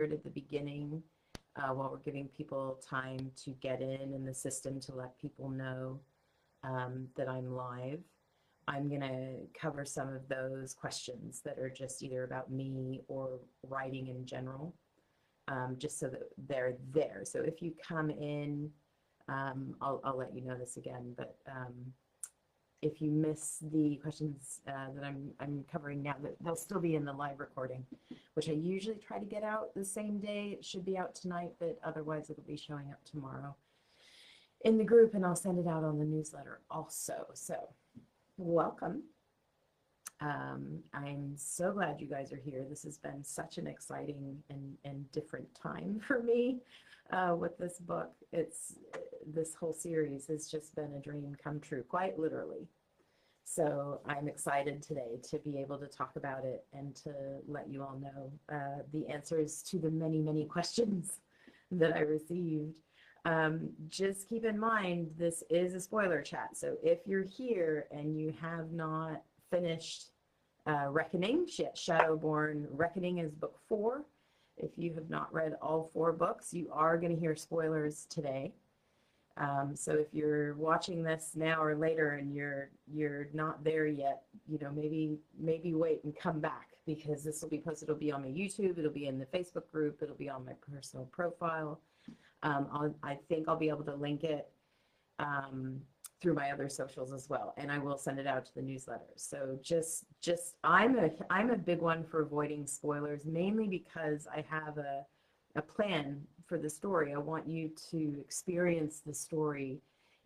at the beginning while we're giving people time to get in the system to let people know that I'm live. I'm going to cover some of those questions that are just either about me or writing in general, just so that they're there. So if you come in, I'll let you know this again, but if you miss the questions that I'm covering now, they'll still be in the live recording, which I usually try to get out the same day. It should be out tonight, but otherwise it'll be showing up tomorrow in the group, and I'll send it out on the newsletter also. So welcome. I'm so glad you guys are here. This has been such an exciting and different time for me with this book. This whole series has just been a dream come true, quite literally. So I'm excited today to be able to talk about it and to let you all know the answers to the many, many questions that I received. Just keep in mind, this is a spoiler chat. So if you're here and you have not finished Reckoning, Shadowborne Reckoning is book 4. If you have not read all 4 books, you are going to hear spoilers today. So if you're watching this now or later and you're not there yet, you know, maybe wait and come back, because this will be posted. It'll be on my YouTube, it'll be in the Facebook group, it'll be on my personal profile. I think I'll be able to link it through my other socials as well, and I will send it out to the newsletter. So just I'm a big one for avoiding spoilers, mainly because I have a plan for the story. I want you to experience the story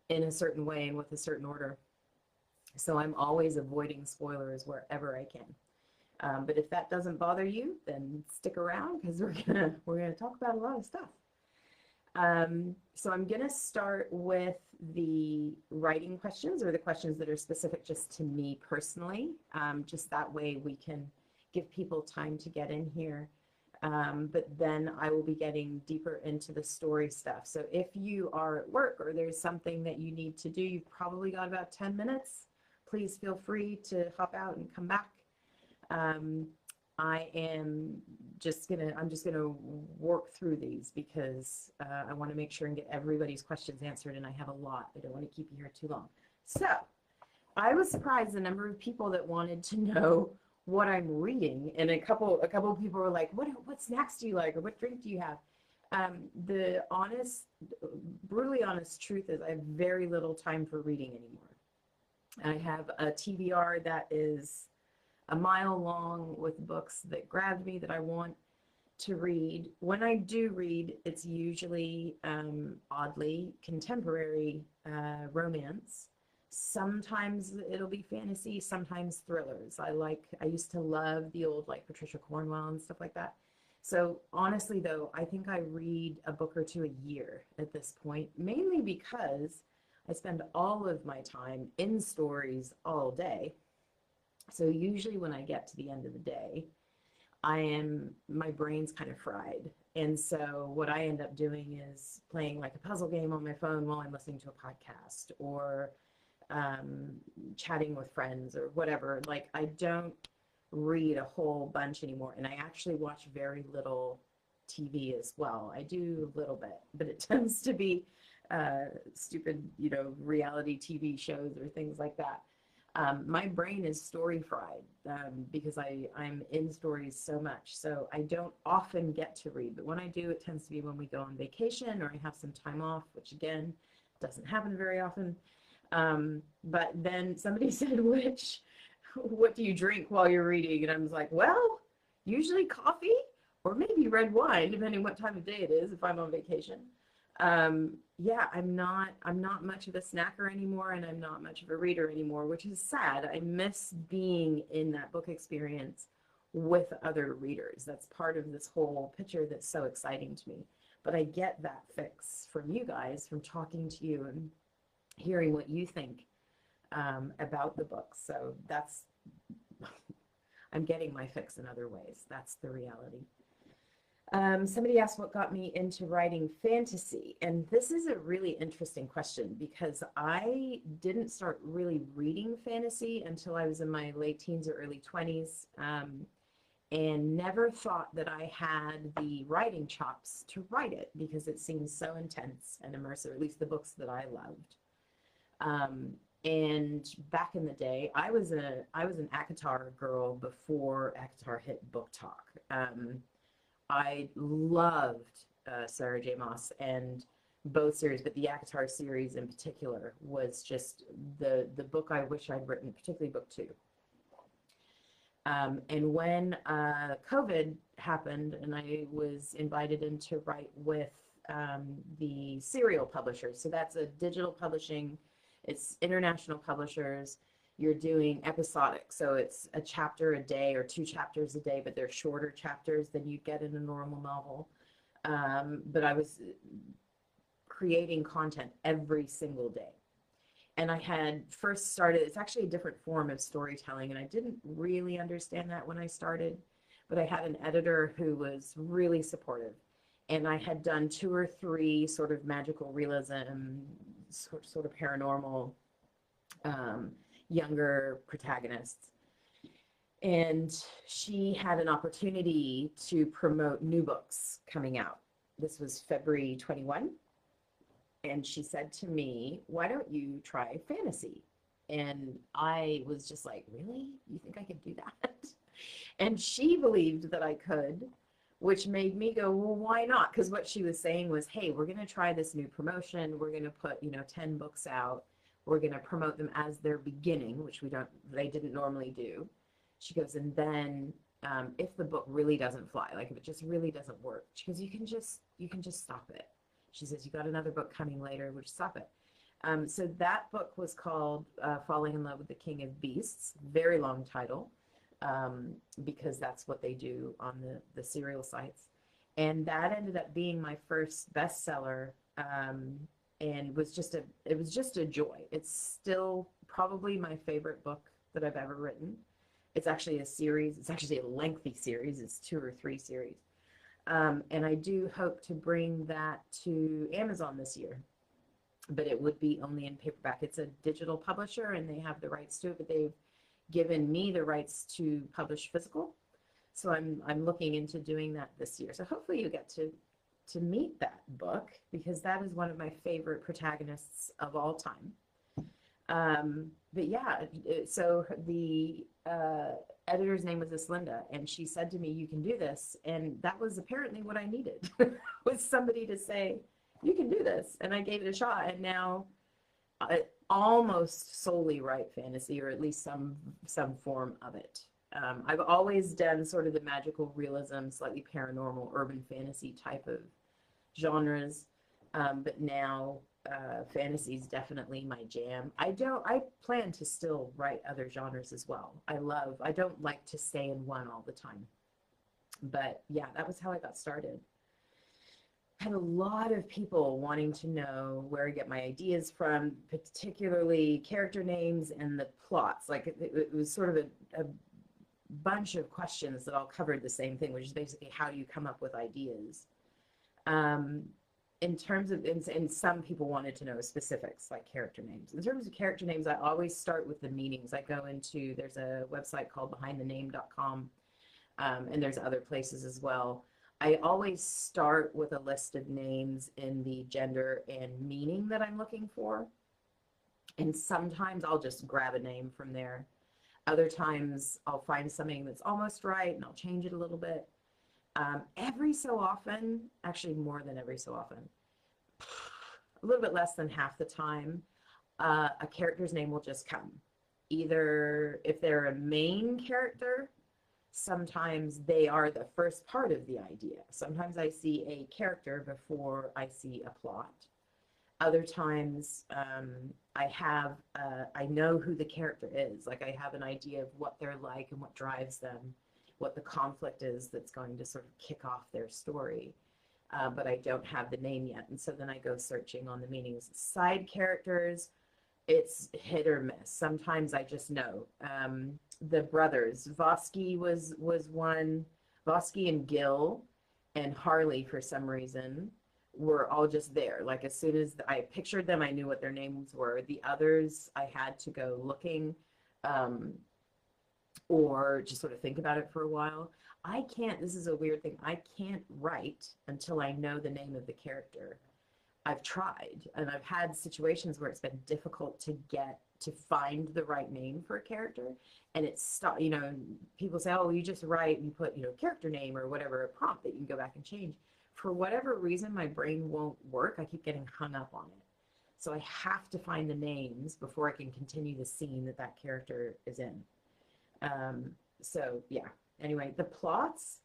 in a certain way and with a certain order. So I'm always avoiding spoilers wherever I can. But if that doesn't bother you, then stick around, because we're gonna talk about a lot of stuff. So I'm gonna start with the writing questions, or the questions that are specific just to me personally. Just that way we can give people time to get in here. But then I will be getting deeper into the story stuff. So if you are at work or there's something that you need to do, you've probably got about 10 minutes. Please feel free to hop out and come back. I'm just gonna work through these because I want to make sure and get everybody's questions answered, and I have a lot. I don't want to keep you here too long. So I was surprised the number of people that wanted to know what I'm reading, and a couple of people were like, what snacks do you like, or what drink do you have? The brutally honest truth is I have very little time for reading anymore. I have a TBR that is a mile long with books that grabbed me, that I want to read. When I do read, it's usually oddly contemporary romance. Sometimes it'll be fantasy, sometimes thrillers. I used to love the old, like, Patricia Cornwell and stuff like that. So honestly though, I think I read a book or two a year at this point, mainly because I spend all of my time in stories all day. So usually when I get to the end of the day, my brain's kind of fried. And so what I end up doing is playing like a puzzle game on my phone while I'm listening to a podcast, or chatting with friends or whatever. Like, I don't read a whole bunch anymore, and I actually watch very little TV as well. I do a little bit, but it tends to be stupid, reality TV shows or things like that. My brain is story fried because I'm in stories so much. So I don't often get to read, but when I do, it tends to be when we go on vacation or I have some time off, which again, doesn't happen very often. But then somebody said, what do you drink while you're reading? And I was like, well, usually coffee or maybe red wine, depending what time of day it is if I'm on vacation. Yeah, I'm not much of a snacker anymore, and I'm not much of a reader anymore, which is sad. I miss being in that book experience with other readers. That's part of this whole picture that's so exciting to me. But I get that fix from you guys, from talking to you and hearing what you think about the book. So I'm getting my fix in other ways. That's the reality. Somebody asked what got me into writing fantasy, and this is a really interesting question because I didn't start really reading fantasy until I was in my late teens or early 20s, and never thought that I had the writing chops to write it because it seems so intense and immersive, at least the books that I loved. And back in the day, I was an ACOTAR girl before ACOTAR hit Book Talk. I loved Sarah J. Maas and both series, but the ACOTAR series in particular was just the book I wish I'd written, particularly book 2. And when COVID happened and I was invited in to write with the serial publishers, so that's a digital publishing, it's international publishers, you're doing episodic, so it's a chapter a day or 2 chapters a day, but they're shorter chapters than you'd get in a normal novel. But I was creating content every single day. And I had first started, it's actually a different form of storytelling, and I didn't really understand that when I started, but I had an editor who was really supportive. And I had done 2 or 3 sort of magical realism, sort of paranormal, younger protagonists. And she had an opportunity to promote new books coming out. This was February 21. And she said to me, why don't you try fantasy? And I was just like, really? You think I could do that? And she believed that I could, which made me go, well, why not? Because what she was saying was, hey, we're going to try this new promotion. We're going to put, 10 books out. We're going to promote them as they're beginning, which they didn't normally do. She goes, and then if the book really doesn't fly, like if it just really doesn't work, she goes, you can just stop it. She says, you got another book coming later, which stop it. So that book was called Falling in Love with the King of Beasts. Very long title, because that's what they do on the serial sites. And that ended up being my first bestseller, and was it was just a joy. It's still probably my favorite book that I've ever written. It's actually a series. It's actually a lengthy series. It's 2 or 3 series. And I do hope to bring that to Amazon this year, but it would be only in paperback. It's a digital publisher and they have the rights to it, but they've given me the rights to publish physical. So I'm looking into doing that this year. So hopefully you get to meet that book, because that is one of my favorite protagonists of all time. But yeah, so the editor's name was this Linda, and she said to me, you can do this. And that was apparently what I needed, was somebody to say, you can do this. And I gave it a shot, and now I almost solely write fantasy, or at least some form of it. I've always done sort of the magical realism, slightly paranormal, urban fantasy type of genres, but now fantasy is definitely my jam. I plan to still write other genres as well. I don't like to stay in one all the time. But yeah, that was how I got started. I had a lot of people wanting to know where I get my ideas from, particularly character names and the plots. Like it was sort of a bunch of questions that all covered the same thing, which is basically how do you come up with ideas. In terms of, and some people wanted to know specifics like character names. In terms of character names, I always start with the meanings. I go into, there's a website called behindthename.com, and there's other places as well. I always start with a list of names in the gender and meaning that I'm looking for. And sometimes I'll just grab a name from there. Other times I'll find something that's almost right and I'll change it a little bit. Every so often, actually more than every so often, a little bit less than half the time, a character's name will just come. Either if they're a main character, sometimes they are the first part of the idea. Sometimes I see a character before I see a plot. Other times I know who the character is. Like I have an idea of what they're like and what drives them, what the conflict is that's going to sort of kick off their story, but I don't have the name yet. And so then I go searching on the meanings. Side characters, it's hit or miss. Sometimes I just know. The brothers, Vosky was one. Vosky and Gil and Harley, for some reason, were all just there. Like as soon as I pictured them, I knew what their names were. The others, I had to go looking. or just sort of think about it for a while. I can't, this is a weird thing, I can't write until I know the name of the character. I've tried, and I've had situations where it's been difficult to find the right name for a character, and it's, you know, people say, oh, you just write, you put, you know, character name or whatever, a prompt that you can go back and change. For whatever reason, my brain won't work. I keep getting hung up on it. So I have to find the names before I can continue the scene that that character is in. So yeah, anyway, the plots,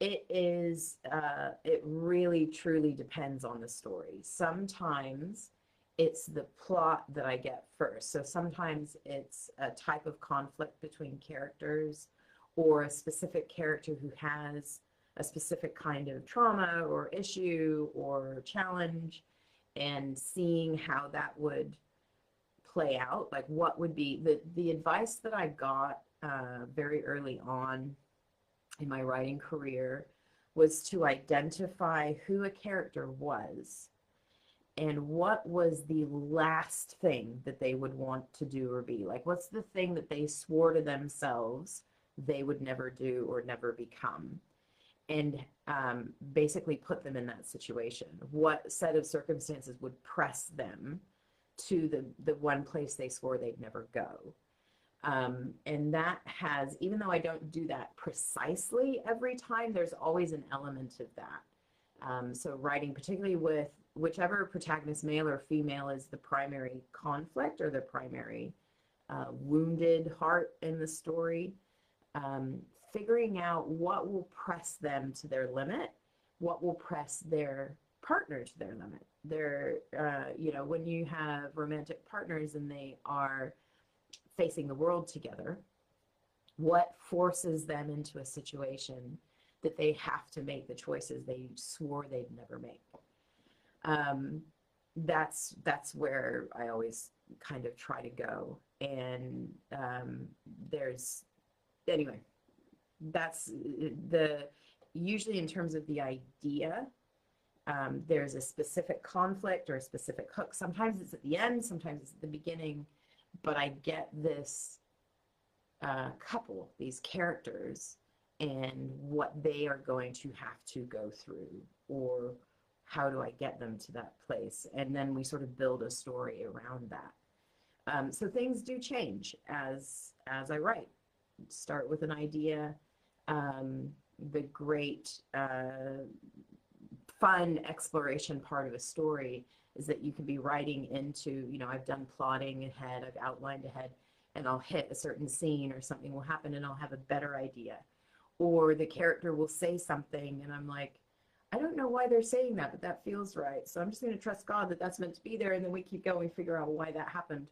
it really truly depends on the story. Sometimes it's the plot that I get first. So sometimes it's a type of conflict between characters, or a specific character who has a specific kind of trauma or issue or challenge, and seeing how that would play out. Like, what would be the advice that I got very early on in my writing career was to identify who a character was and what was the last thing that they would want to do or be. Like, what's the thing that they swore to themselves they would never do or never become? And basically put them in that situation. What set of circumstances would press them to the one place they swore they'd never go? And that has, even though I don't do that precisely every time, there's always an element of that. So writing, particularly with whichever protagonist, male or female, is the primary conflict or the primary wounded heart in the story, figuring out what will press them to their limit, what will press their partner to their limit. You know, when you have romantic partners and they are facing the world together, what forces them into a situation that they have to make the choices they swore they'd never make? That's where I always kind of try to go. And anyway, that's usually in terms of the idea. There's a specific conflict or a specific hook. Sometimes it's at the end, sometimes it's at the beginning, but I get this couple, these characters, and what they are going to have to go through, or how do I get them to that place? And then we sort of build a story around that. So things do change as I write. Start with an idea. The great fun exploration part of a story is that you can be writing into, you know, I've done plotting ahead, I've outlined ahead, and I'll hit a certain scene or something will happen and I'll have a better idea. Or the character will say something and I'm like, I don't know why they're saying that, but that feels right. So I'm just going to trust God that that's meant to be there. And then we keep going, figure out why that happened.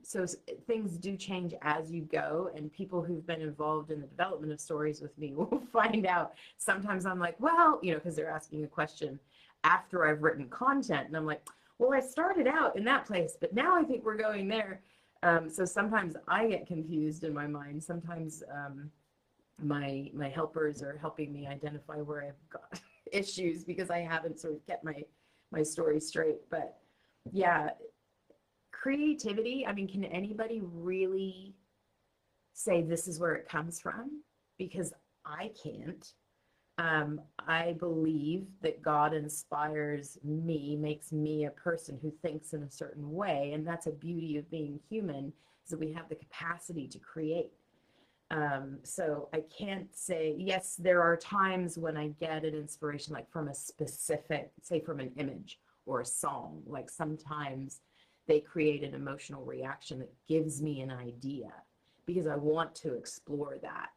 So things do change as you go, and people who've been involved in the development of stories with me will find out. Sometimes I'm like, well, you know, because they're asking a question after I've written content, and I'm like, well, I started out in that place, but now I think we're going there. So sometimes I get confused in my mind. Sometimes my helpers are helping me identify where I've got issues because I haven't sort of kept my story straight. But yeah, creativity, I mean, can anybody really say this is where it comes from? Because I can't. I believe that God inspires me, makes me a person who thinks in a certain way, and that's a beauty of being human, is that we have the capacity to create. So I can't say, yes, there are times when I get an inspiration, like from a specific, say from an image or a song, like sometimes they create an emotional reaction that gives me an idea because I want to explore that.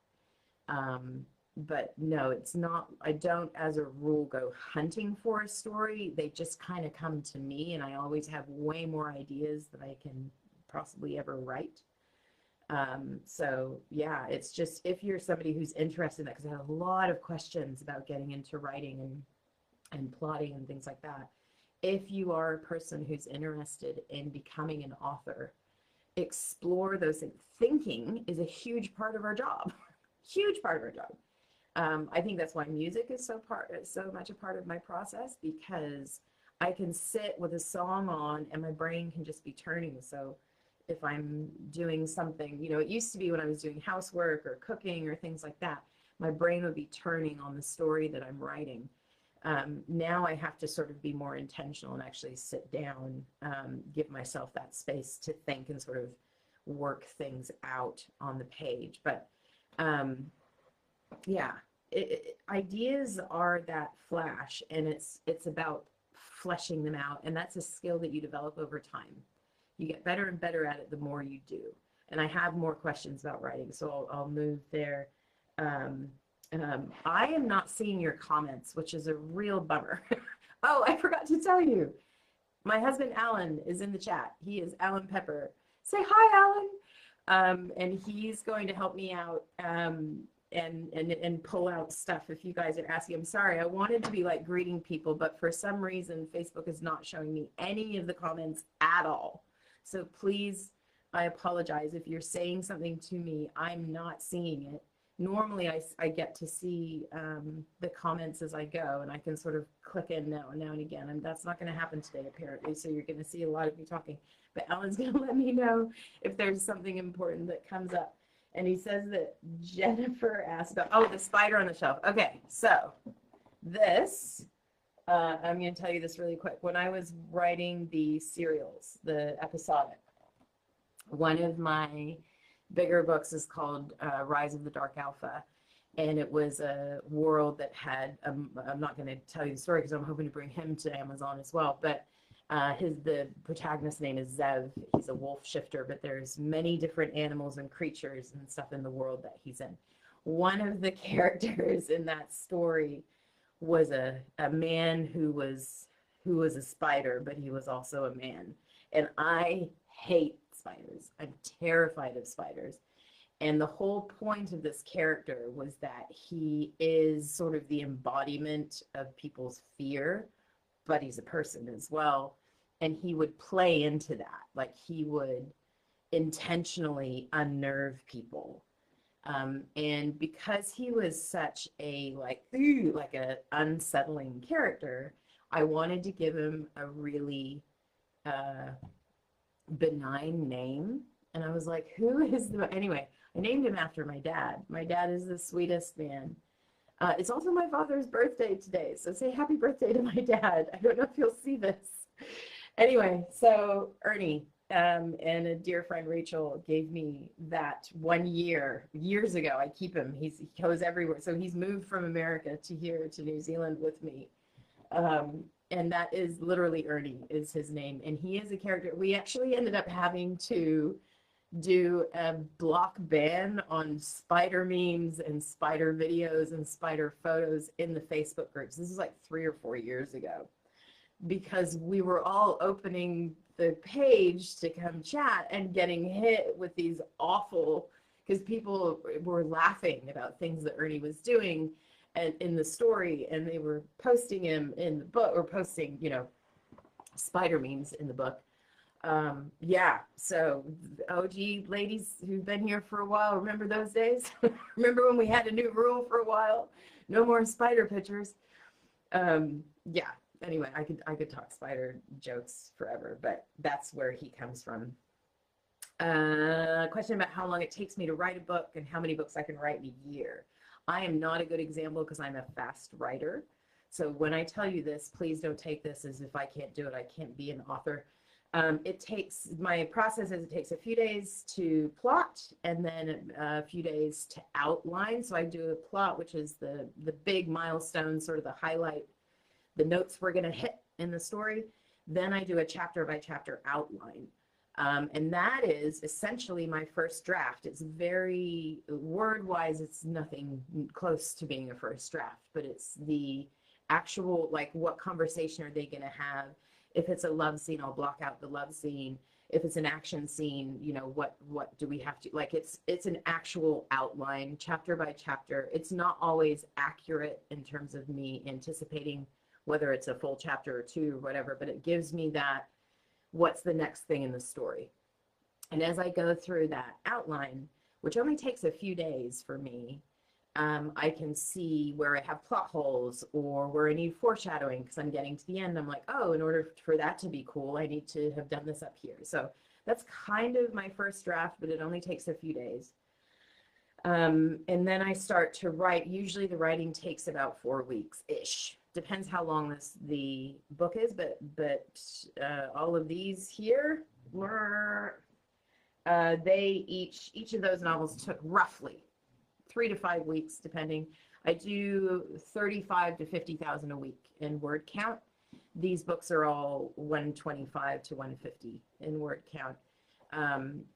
But no, it's not, I don't as a rule go hunting for a story. They just kind of come to me, and I always have way more ideas than I can possibly ever write. So yeah, it's just, if you're somebody who's interested in that, because I have a lot of questions about getting into writing and plotting and things like that. If you are a person who's interested in becoming an author, explore those things. Thinking is a huge part of our job, huge part of our job. I think that's why music is so much a part of my process, because I can sit with a song on and my brain can just be turning. So if I'm doing something, you know, it used to be when I was doing housework or cooking or things like that, my brain would be turning on the story that I'm writing. Now I have to sort of be more intentional and actually sit down, give myself that space to think and sort of work things out on the page. But yeah, ideas are that flash, and it's about fleshing them out, and that's a skill that you develop over time. You get better and better at it the more you do. And I have more questions about writing, so I'll move there. Um, I am not seeing your comments, which is a real bummer. Oh, I forgot to tell you. My husband, Alan, is in the chat. He is Alan Pepper. Say hi, Alan. And he's going to help me out and pull out stuff if you guys are asking. I'm sorry, I wanted to be like greeting people, but for some reason, Facebook is not showing me any of the comments at all. So please, I apologize if you're saying something to me. I'm not seeing it. Normally, I get to see the comments as I go, and I can sort of click in now and again. And that's not going to happen today, apparently. So you're going to see a lot of me talking. But Alan's going to let me know if there's something important that comes up. And he says that Jennifer asked about, oh, the spider on the shelf. Okay, so this, I'm going to tell you this really quick. When I was writing the serials, the episodic, one of my bigger books is called Rise of the Dark Alpha, and it was a world that had, I'm not going to tell you the story because I'm hoping to bring him to Amazon as well, but the protagonist's name is Zev. He's a wolf shifter, but there's many different animals and creatures and stuff in the world that he's in. One of the characters in that story was a man who was a spider, but he was also a man. And I hate spiders. I'm terrified of spiders. And the whole point of this character was that he is sort of the embodiment of people's fear, but he's a person as well. And he would play into that. Like he would intentionally unnerve people. And because he was such a like a unsettling character, I wanted to give him a really benign name. And I was like, who is the, anyway, I named him after my dad. My dad is the sweetest man. It's also my father's birthday today, so say happy birthday to my dad. I don't know if you'll see this. Anyway, so Ernie and a dear friend Rachel gave me that 1 year, years ago. I keep him. He goes everywhere. So he's moved from America to here to New Zealand with me. And that is literally Ernie is his name. And he is a character. We actually ended up having to do a block ban on spider memes and spider videos and spider photos in the Facebook groups. This is like 3 or 4 years ago, because we were all opening the page to come chat and getting hit with these awful, because people were laughing about things that Ernie was doing and in the story, and they were posting him in the book, or posting, you know, spider memes in the book. Yeah, so OG ladies who've been here for a while, remember those days? Remember when we had a new rule for a while? No more spider pictures. Yeah, anyway, I could talk spider jokes forever, but that's where he comes from. Question about how long it takes me to write a book and how many books I can write in a year. I am not a good example because I'm a fast writer. So when I tell you this, please don't take this as if I can't do it. I can't be an author. My process is it takes a few days to plot and then a few days to outline. So I do a plot, which is the big milestone, sort of the highlight, the notes we're going to hit in the story. Then I do a chapter by chapter outline. And that is essentially my first draft. It's very word-wise, it's nothing close to being a first draft, but it's the actual, like, what conversation are they going to have? If it's a love scene, I'll block out the love scene. If it's an action scene, you know, what do we have to, like, it's an actual outline, chapter by chapter. It's not always accurate in terms of me anticipating whether it's a full chapter or two or whatever, but it gives me that, what's the next thing in the story. And as I go through that outline, which only takes a few days for me, I can see where I have plot holes or where I need foreshadowing, because I'm getting to the end. I'm like, oh, in order for that to be cool, I need to have done this up here. So that's kind of my first draft, but it only takes a few days. And then I start to write. Usually the writing takes about 4 weeks-ish. Depends how long the book is, but all of these here were, they each of those novels took roughly 3 to 5 weeks, depending. I do 35 to 50,000 a week in word count. These books are all 125 to 150 in word count.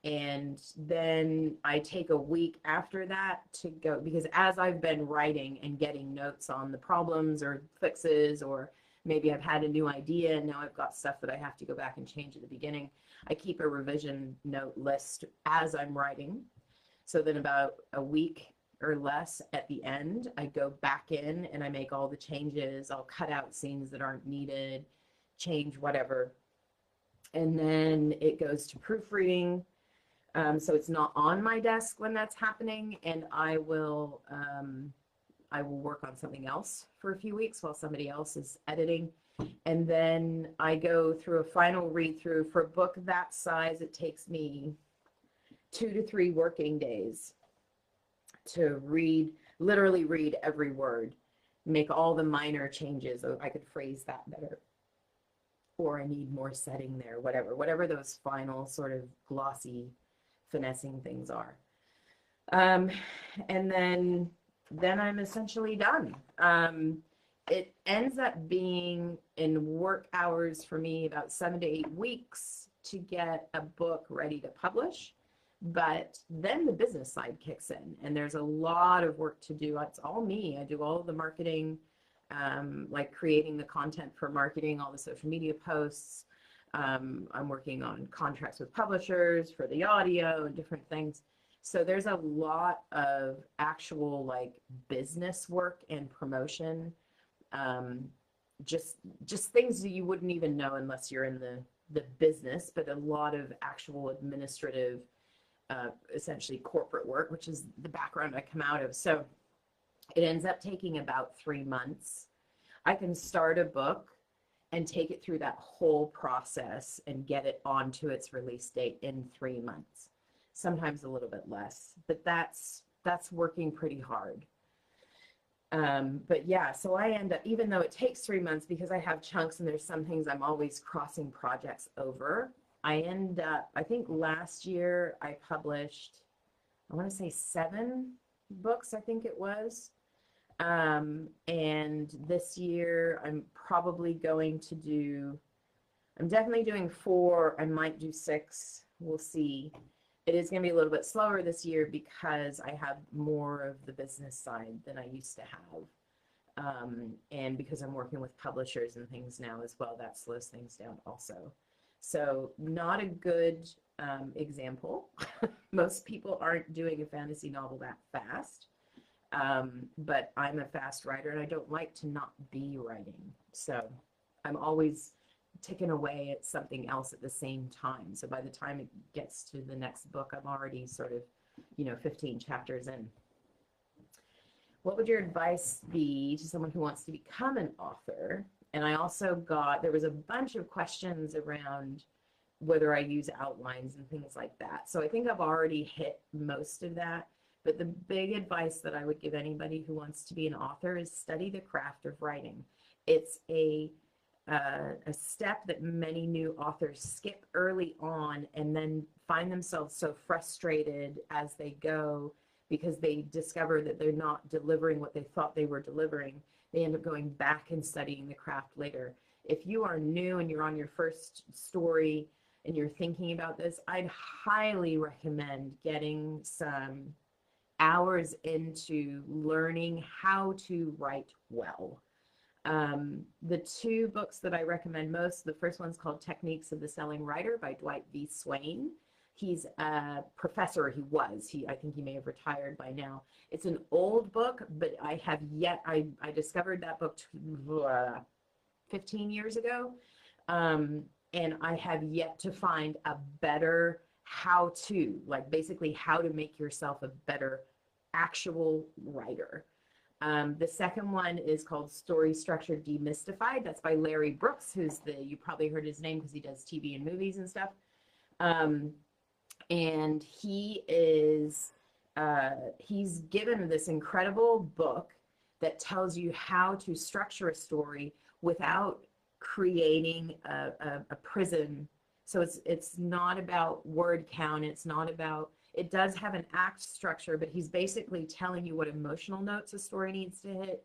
And then I take a week after that to go, because as I've been writing and getting notes on the problems or fixes, or maybe I've had a new idea and now I've got stuff that I have to go back and change at the beginning, I keep a revision note list as I'm writing. So then about a week or less at the end, I go back in and I make all the changes. I'll cut out scenes that aren't needed, change whatever. And then it goes to proofreading. So it's not on my desk when that's happening, and I will work on something else for a few weeks while somebody else is editing. And then I go through a final read through. For a book that size, it takes me 2 to 3 working days to literally read every word, make all the minor changes. I could phrase that better, or I need more setting there, whatever those final sort of glossy finessing things are. And then I'm essentially done. It ends up being in work hours for me about 7 to 8 weeks to get a book ready to publish. But then the business side kicks in, and there's a lot of work to do. It's all me. I do all of the marketing, like creating the content for marketing, all the social media posts. I'm working on contracts with publishers for the audio and different things. So there's a lot of actual like business work and promotion, just things that you wouldn't even know unless you're in the business, but a lot of actual administrative, essentially corporate work, which is the background I come out of. So it ends up taking about 3 months. I can start a book and take it through that whole process and get it onto its release date in 3 months, sometimes a little bit less, but that's working pretty hard. But yeah, so I end up, even though it takes 3 months, because I have chunks and there's some things I'm always crossing projects over, I end up, I think last year I published, I want to say 7 books, I think it was. And this year I'm probably going to do, I'm definitely doing 4, I might do 6, we'll see. It is going to be a little bit slower this year because I have more of the business side than I used to have. And because I'm working with publishers and things now as well, that slows things down also. So not a good example. Most people aren't doing a fantasy novel that fast. But I'm a fast writer and I don't like to not be writing. So I'm always ticking away at something else at the same time. So by the time it gets to the next book, I'm already sort of, 15 chapters in. What would your advice be to someone who wants to become an author? And I also there was a bunch of questions around whether I use outlines and things like that. So I think I've already hit most of that. But the big advice that I would give anybody who wants to be an author is study the craft of writing. It's a step that many new authors skip early on and then find themselves so frustrated as they go because they discover that they're not delivering what they thought they were delivering. They end up going back and studying the craft later. If you are new and you're on your first story and you're thinking about this, I'd highly recommend getting some hours into learning how to write well. The 2 books that I recommend most, the first one's called Techniques of the Selling Writer by Dwight V. Swain. He's a professor. I think he may have retired by now. It's an old book, but I discovered that book 15 years ago. And I have yet to find a better how-to, like basically how to make yourself a better actual writer. The second one is called Story Structure Demystified. That's by Larry Brooks, you probably heard his name because he does TV and movies and stuff. Um, and he's given this incredible book that tells you how to structure a story without creating a prison. So it's not about word count. It's not about, it does have an act structure, but he's basically telling you what emotional notes a story needs to hit,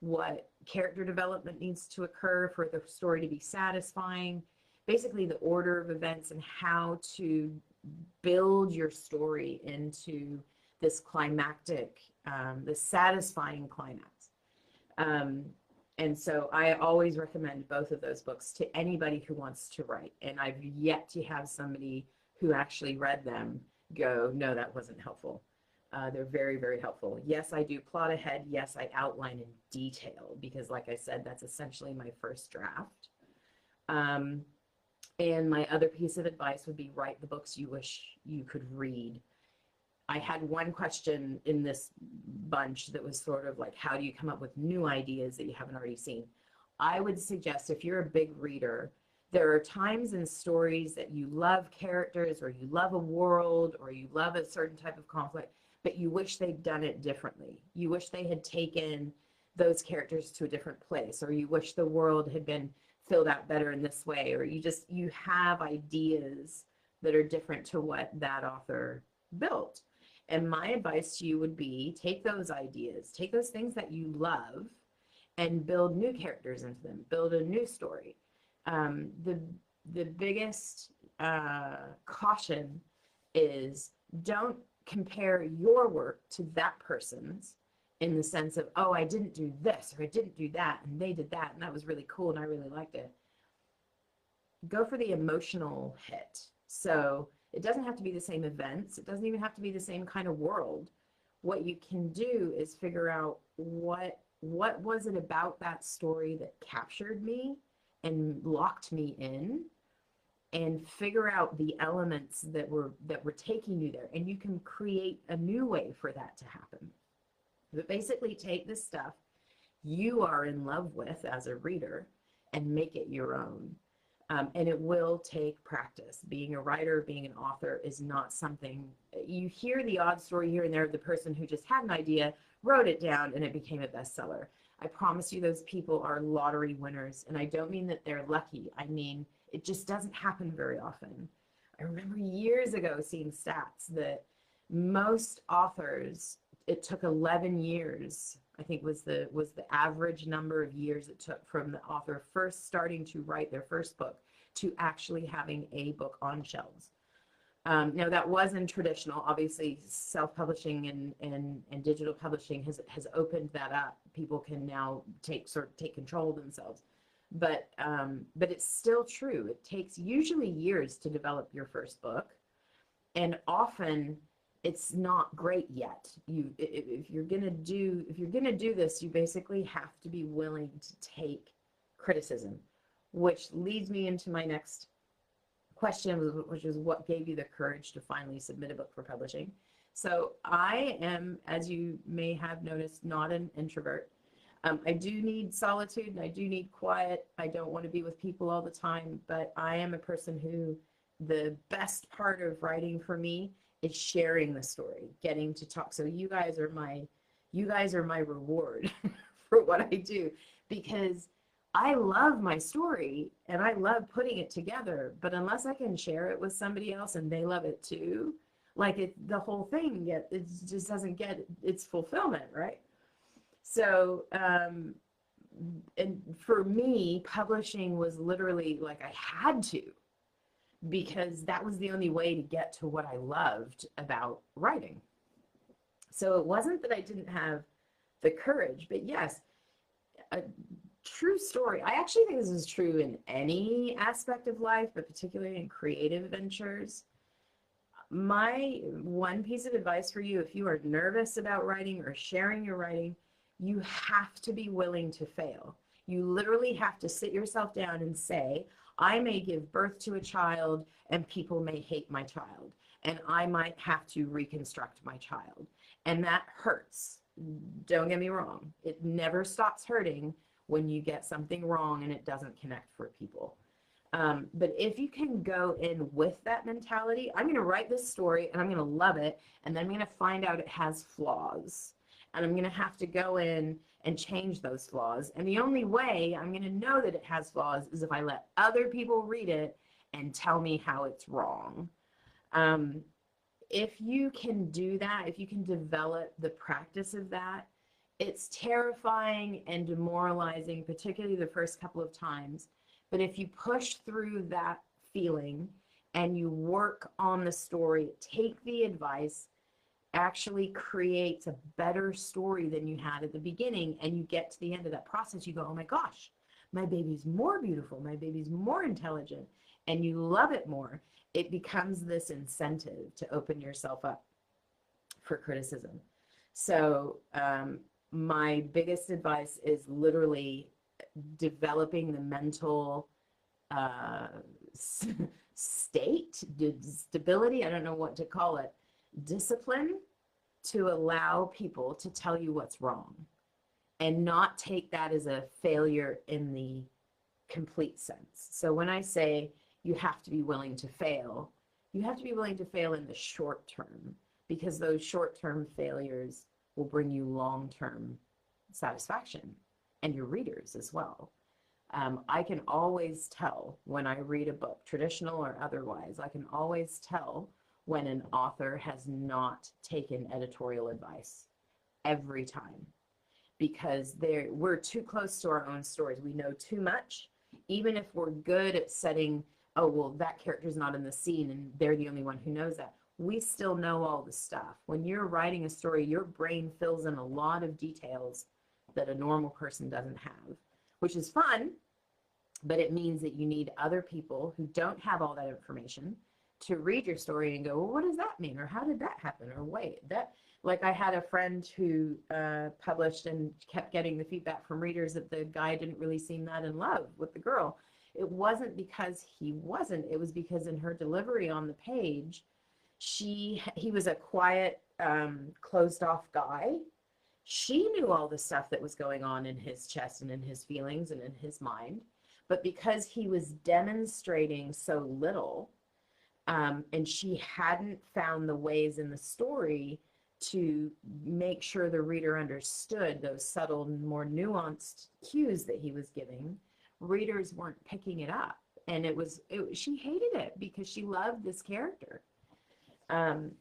what character development needs to occur for the story to be satisfying, basically the order of events and how to build your story into this climactic, this satisfying climax. And so I always recommend both of those books to anybody who wants to write. And I've yet to have somebody who actually read them go, no, that wasn't helpful. They're very, very helpful. Yes, I do plot ahead. Yes, I outline in detail because, like I said, that's essentially my first draft. And my other piece of advice would be write the books you wish you could read. I had one question in this bunch that was sort of like, how do you come up with new ideas that you haven't already seen? I would suggest if you're a big reader, there are times in stories that you love characters or you love a world or you love a certain type of conflict, but you wish they'd done it differently. You wish they had taken those characters to a different place, or you wish the world had been filled out better in this way, or you have ideas that are different to what that author built. And my advice to you would be take those ideas, take those things that you love and build new characters into them, build a new story. The biggest caution is don't compare your work to that person's in the sense of, oh, I didn't do this or I didn't do that and they did that and that was really cool and I really liked it. Go for the emotional hit. So it doesn't have to be the same events. It doesn't even have to be the same kind of world. What you can do is figure out what was it about that story that captured me and locked me in, and figure out the elements that were taking you there. And you can create a new way for that to happen. But basically take the stuff you are in love with as a reader and make it your own. And it will take practice. Being a writer, being an author is not something, you hear the odd story here and there of the person who just had an idea, wrote it down, and it became a bestseller. I promise you those people are lottery winners. And I don't mean that they're lucky. I mean, it just doesn't happen very often. I remember years ago seeing stats that most authors, it took 11 years, I think was the average number of years it took from the author first starting to write their first book to actually having a book on shelves. Now that wasn't traditional. Obviously, self-publishing and digital publishing has opened that up. People can now take control of themselves. But it's still true. It takes usually years to develop your first book, and often it's not great yet. If you're gonna do this, you basically have to be willing to take criticism, which leads me into my next question, which is what gave you the courage to finally submit a book for publishing. So I am, as you may have noticed, not an introvert. I do need solitude and I do need quiet. I don't want to be with people all the time, but I am a person who, the best part of writing for me is sharing the story, getting to talk. So you guys are my reward for what I do, because I love my story and I love putting it together, but unless I can share it with somebody else and they love it too, the whole thing, it just doesn't get its fulfillment, right? So, and for me, publishing was literally like I had to, because that was the only way to get to what I loved about writing. So it wasn't that I didn't have the courage, but yes, a true story. I actually think this is true in any aspect of life, but particularly in creative ventures. My one piece of advice for you, if you are nervous about writing or sharing your writing, you have to be willing to fail. You literally have to sit yourself down and say, I may give birth to a child and people may hate my child, and I might have to reconstruct my child. And that hurts. Don't get me wrong. It never stops hurting when you get something wrong and it doesn't connect for people. But if you can go in with that mentality, I'm going to write this story and I'm going to love it. And then I'm going to find out it has flaws. And I'm going to have to go in and change those flaws. And the only way I'm going to know that it has flaws is if I let other people read it and tell me how it's wrong. If you can do that, if you can develop the practice of that, it's terrifying and demoralizing, particularly the first couple of times. But if you push through that feeling and you work on the story, take the advice, actually creates a better story than you had at the beginning, and you get to the end of that process, you go, oh my gosh, my baby's more beautiful, my baby's more intelligent, and you love it more. It becomes this incentive to open yourself up for criticism. So my biggest advice is literally developing the mental state, stability, I don't know what to call it, discipline to allow people to tell you what's wrong and not take that as a failure in the complete sense. So when I say you have to be willing to fail, you have to be willing to fail in the short term, because those short-term failures will bring you long-term satisfaction and your readers as well. I can always tell when I read a book, traditional or otherwise, I can always tell when an author has not taken editorial advice every time, because we're too close to our own stories. We know too much. Even if we're good at setting, oh, well, that character's not in the scene and they're the only one who knows that, we still know all the stuff. When you're writing a story, your brain fills in a lot of details that a normal person doesn't have, which is fun, but it means that you need other people who don't have all that information to read your story and go, well, what does that mean? Or how did that happen? Or wait, that, like I had a friend who published and kept getting the feedback from readers that the guy didn't really seem that in love with the girl. It wasn't because he wasn't, it was because in her delivery on the page, he was a quiet, closed off guy. She knew all the stuff that was going on in his chest and in his feelings and in his mind. But because he was demonstrating so little, and she hadn't found the ways in the story to make sure the reader understood those subtle, more nuanced cues that he was giving, readers weren't picking it up. And she hated it because she loved this character.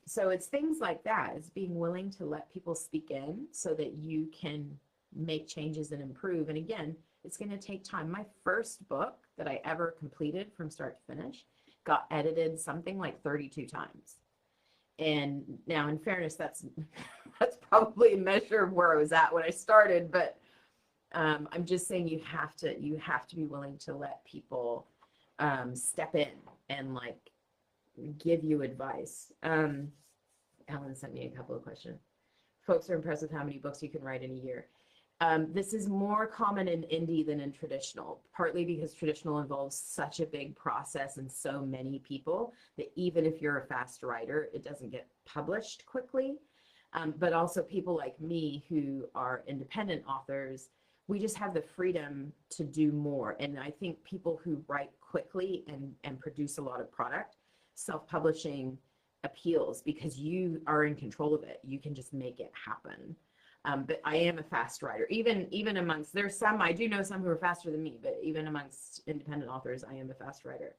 So it's things like that. It's being willing to let people speak in so that you can make changes and improve. And again, it's going to take time. My first book that I ever completed from start to finish got edited something like 32 times. And now, in fairness, that's probably a measure of where I was at when I started. But I'm just saying you have to be willing to let people step in and like give you advice. Alan sent me a couple of questions. Folks are impressed with how many books you can write in a year. This is more common in indie than in traditional, partly because traditional involves such a big process and so many people that even if you're a fast writer, it doesn't get published quickly. But also people like me who are independent authors, we just have the freedom to do more. And I think people who write quickly and produce a lot of product, self-publishing appeals because you are in control of it. You can just make it happen. But I am a fast writer. Even amongst, I do know some who are faster than me, but even amongst independent authors, I am a fast writer.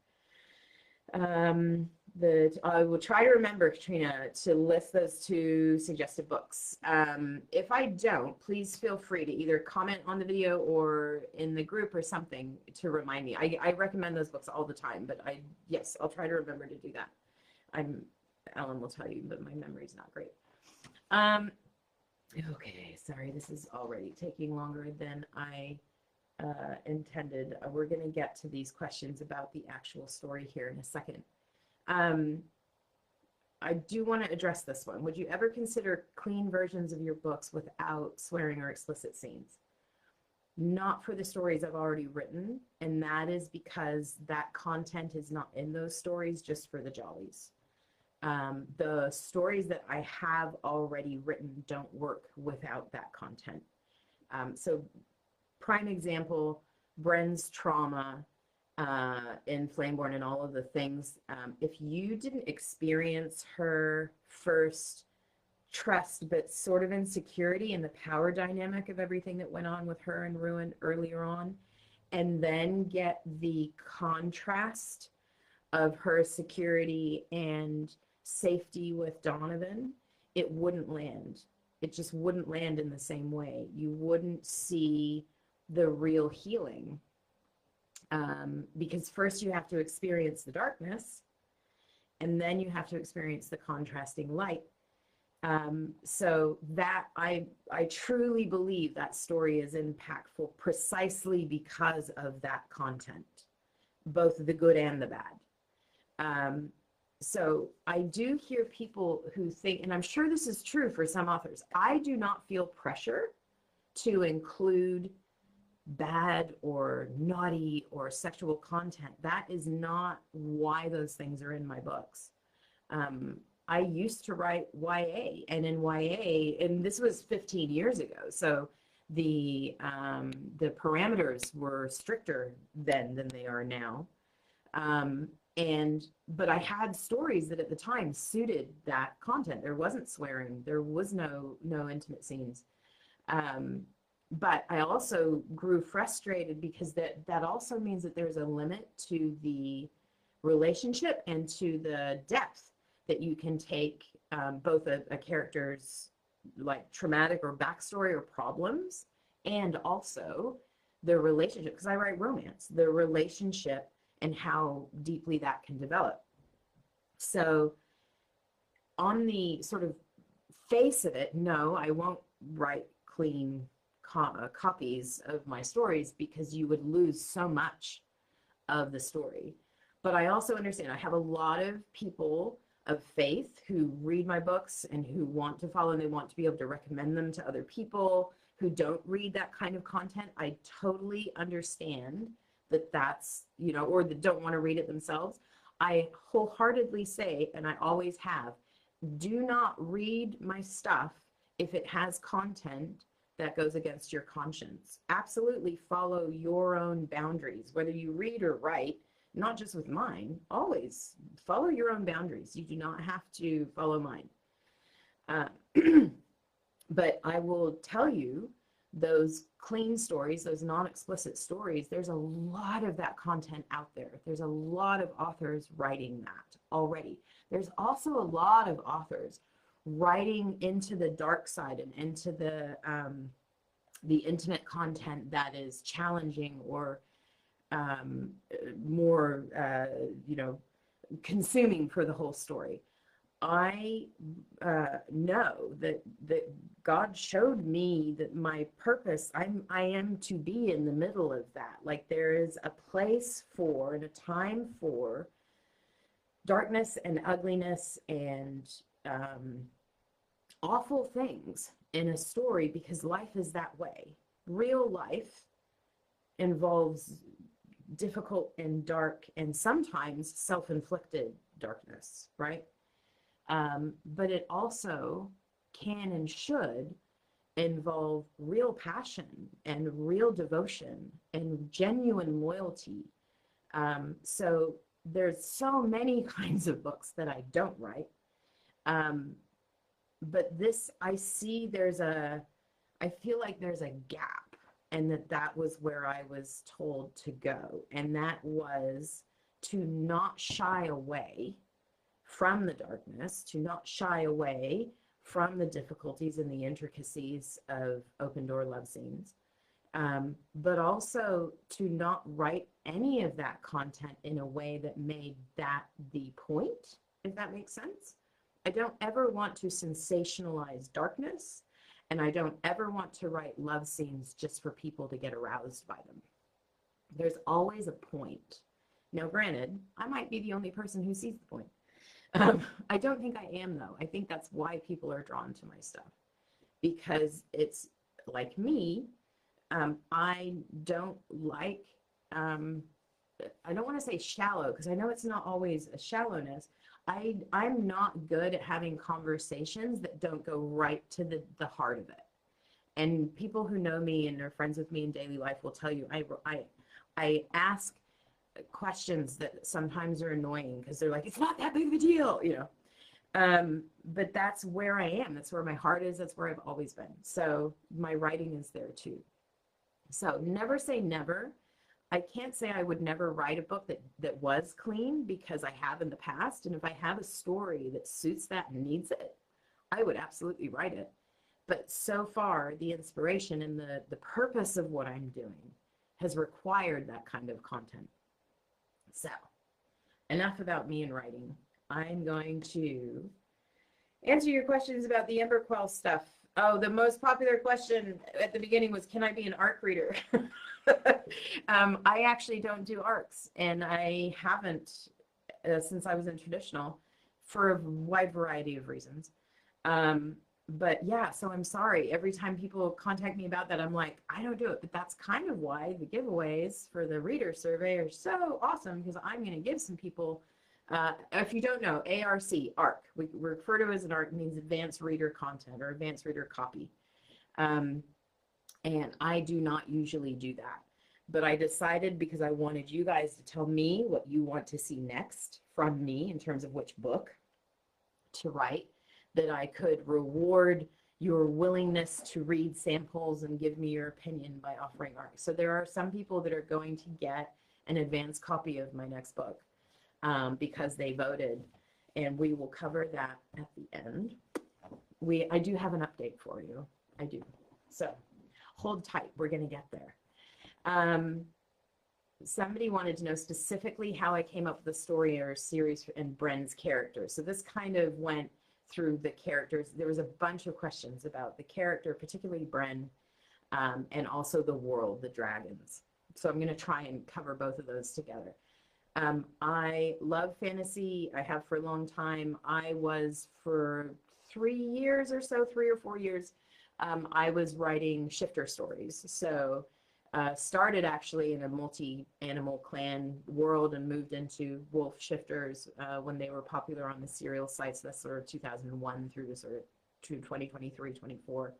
I will try to remember, Katrina, to list those 2 suggested books. If I don't, please feel free to either comment on the video or in the group or something to remind me. I recommend those books all the time, but yes, I'll try to remember to do that. Ellen will tell you, but my memory's not great. Okay, sorry, this is already taking longer than I intended. We're going to get to these questions about the actual story here in a second. I do want to address this one. Would you ever consider clean versions of your books without swearing or explicit scenes? Not for the stories I've already written, and that is because that content is not in those stories just for the jollies. The stories that I have already written don't work without that content. So prime example, Bren's trauma in Flameborne and all of the things. If you didn't experience her first trust, but sort of insecurity and the power dynamic of everything that went on with her and Ruin earlier on, and then get the contrast of her security and safety with Donovan, it wouldn't land. It just wouldn't land in the same way. You wouldn't see the real healing. Because first you have to experience the darkness, and then you have to experience the contrasting light. So that I truly believe that story is impactful precisely because of that content, both the good and the bad. So I do hear people who think, and I'm sure this is true for some authors, I do not feel pressure to include bad or naughty or sexual content. That is not why those things are in my books. I used to write YA, and in YA, and this was 15 years ago, so the parameters were stricter then than they are now. But I had stories that at the time suited that content. There wasn't swearing, there was no intimate scenes. But I also grew frustrated because that also means that there's a limit to the relationship and to the depth that you can take both a character's like traumatic or backstory or problems, and also the relationship, because I write romance, the relationship and how deeply that can develop. So on the sort of face of it, no, I won't write clean copies of my stories because you would lose so much of the story. But I also understand I have a lot of people of faith who read my books and who want to follow, and they want to be able to recommend them to other people who don't read that kind of content. I totally understand that that's, you know, or that don't want to read it themselves. I wholeheartedly say, and I always have, do not read my stuff if it has content that goes against your conscience. Absolutely follow your own boundaries, whether you read or write, not just with mine, always follow your own boundaries. You do not have to follow mine. But I will tell you, those clean stories, those non-explicit stories, there's a lot of that content out there. There's a lot of authors writing that already. There's also a lot of authors writing into the dark side and into the intimate content that is challenging or more, consuming for the whole story. I know that God showed me that my purpose, I am to be in the middle of that. Like there is a place for and a time for darkness and ugliness and awful things in a story, because life is that way. Real life involves difficult and dark and sometimes self-inflicted darkness, right? But it also can and should involve real passion and real devotion and genuine loyalty. So there's so many kinds of books that I don't write. But this, I feel like there's a gap, and that was where I was told to go. And that was to not shy away from the darkness, to not shy away from the difficulties and the intricacies of open door love scenes, but also to not write any of that content in a way that made that the point, if that makes sense. I don't ever want to sensationalize darkness, and I don't ever want to write love scenes just for people to get aroused by them. There's always a point. Now, granted, I might be the only person who sees the point. I don't think I am, though. I think that's why people are drawn to my stuff, because it's like me. I don't like, I don't want to say shallow, because I know it's not always a shallowness. I'm not good at having conversations that don't go right to the heart of it. And people who know me and are friends with me in daily life will tell you, I ask questions that sometimes are annoying because they're like, it's not that big of a deal, you know. But that's where I am. That's where my heart is. That's where I've always been. So my writing is there too. So never say never. I can't say I would never write a book that was clean, because I have in the past. And if I have a story that suits that and needs it, I would absolutely write it. But so far, the inspiration and the purpose of what I'm doing has required that kind of content. So enough about me and writing. I'm going to answer your questions about the Emberquell stuff. Oh, the most popular question at the beginning was, can I be an ARC reader? I actually don't do ARCs, and I haven't since I was in traditional, for a wide variety of reasons. But yeah, so I'm sorry. Every time people contact me about that, I'm like, I don't do it. But that's kind of why the giveaways for the reader survey are so awesome, because I'm going to give some people, if you don't know, ARC, we refer to as an ARC, means advanced reader content or advanced reader copy. And I do not usually do that. But I decided, because I wanted you guys to tell me what you want to see next from me in terms of which book to write, that I could reward your willingness to read samples and give me your opinion by offering art. So there are some people that are going to get an advanced copy of my next book because they voted, and we will cover that at the end. I do have an update for you. I do. So hold tight. We're going to get there. Somebody wanted to know specifically how I came up with the story or series and Bren's character. So this kind of went through the characters. There was a bunch of questions about the character, particularly Bren, and also the world, the dragons. So I'm going to try and cover both of those together. I love fantasy. I have for a long time. I was for 3 years or so, 3 or 4 years, I was writing shifter stories. So started actually in a multi-animal clan world and moved into wolf shifters when they were popular on the serial sites. That's sort of 2001 through to sort of 2023, 24.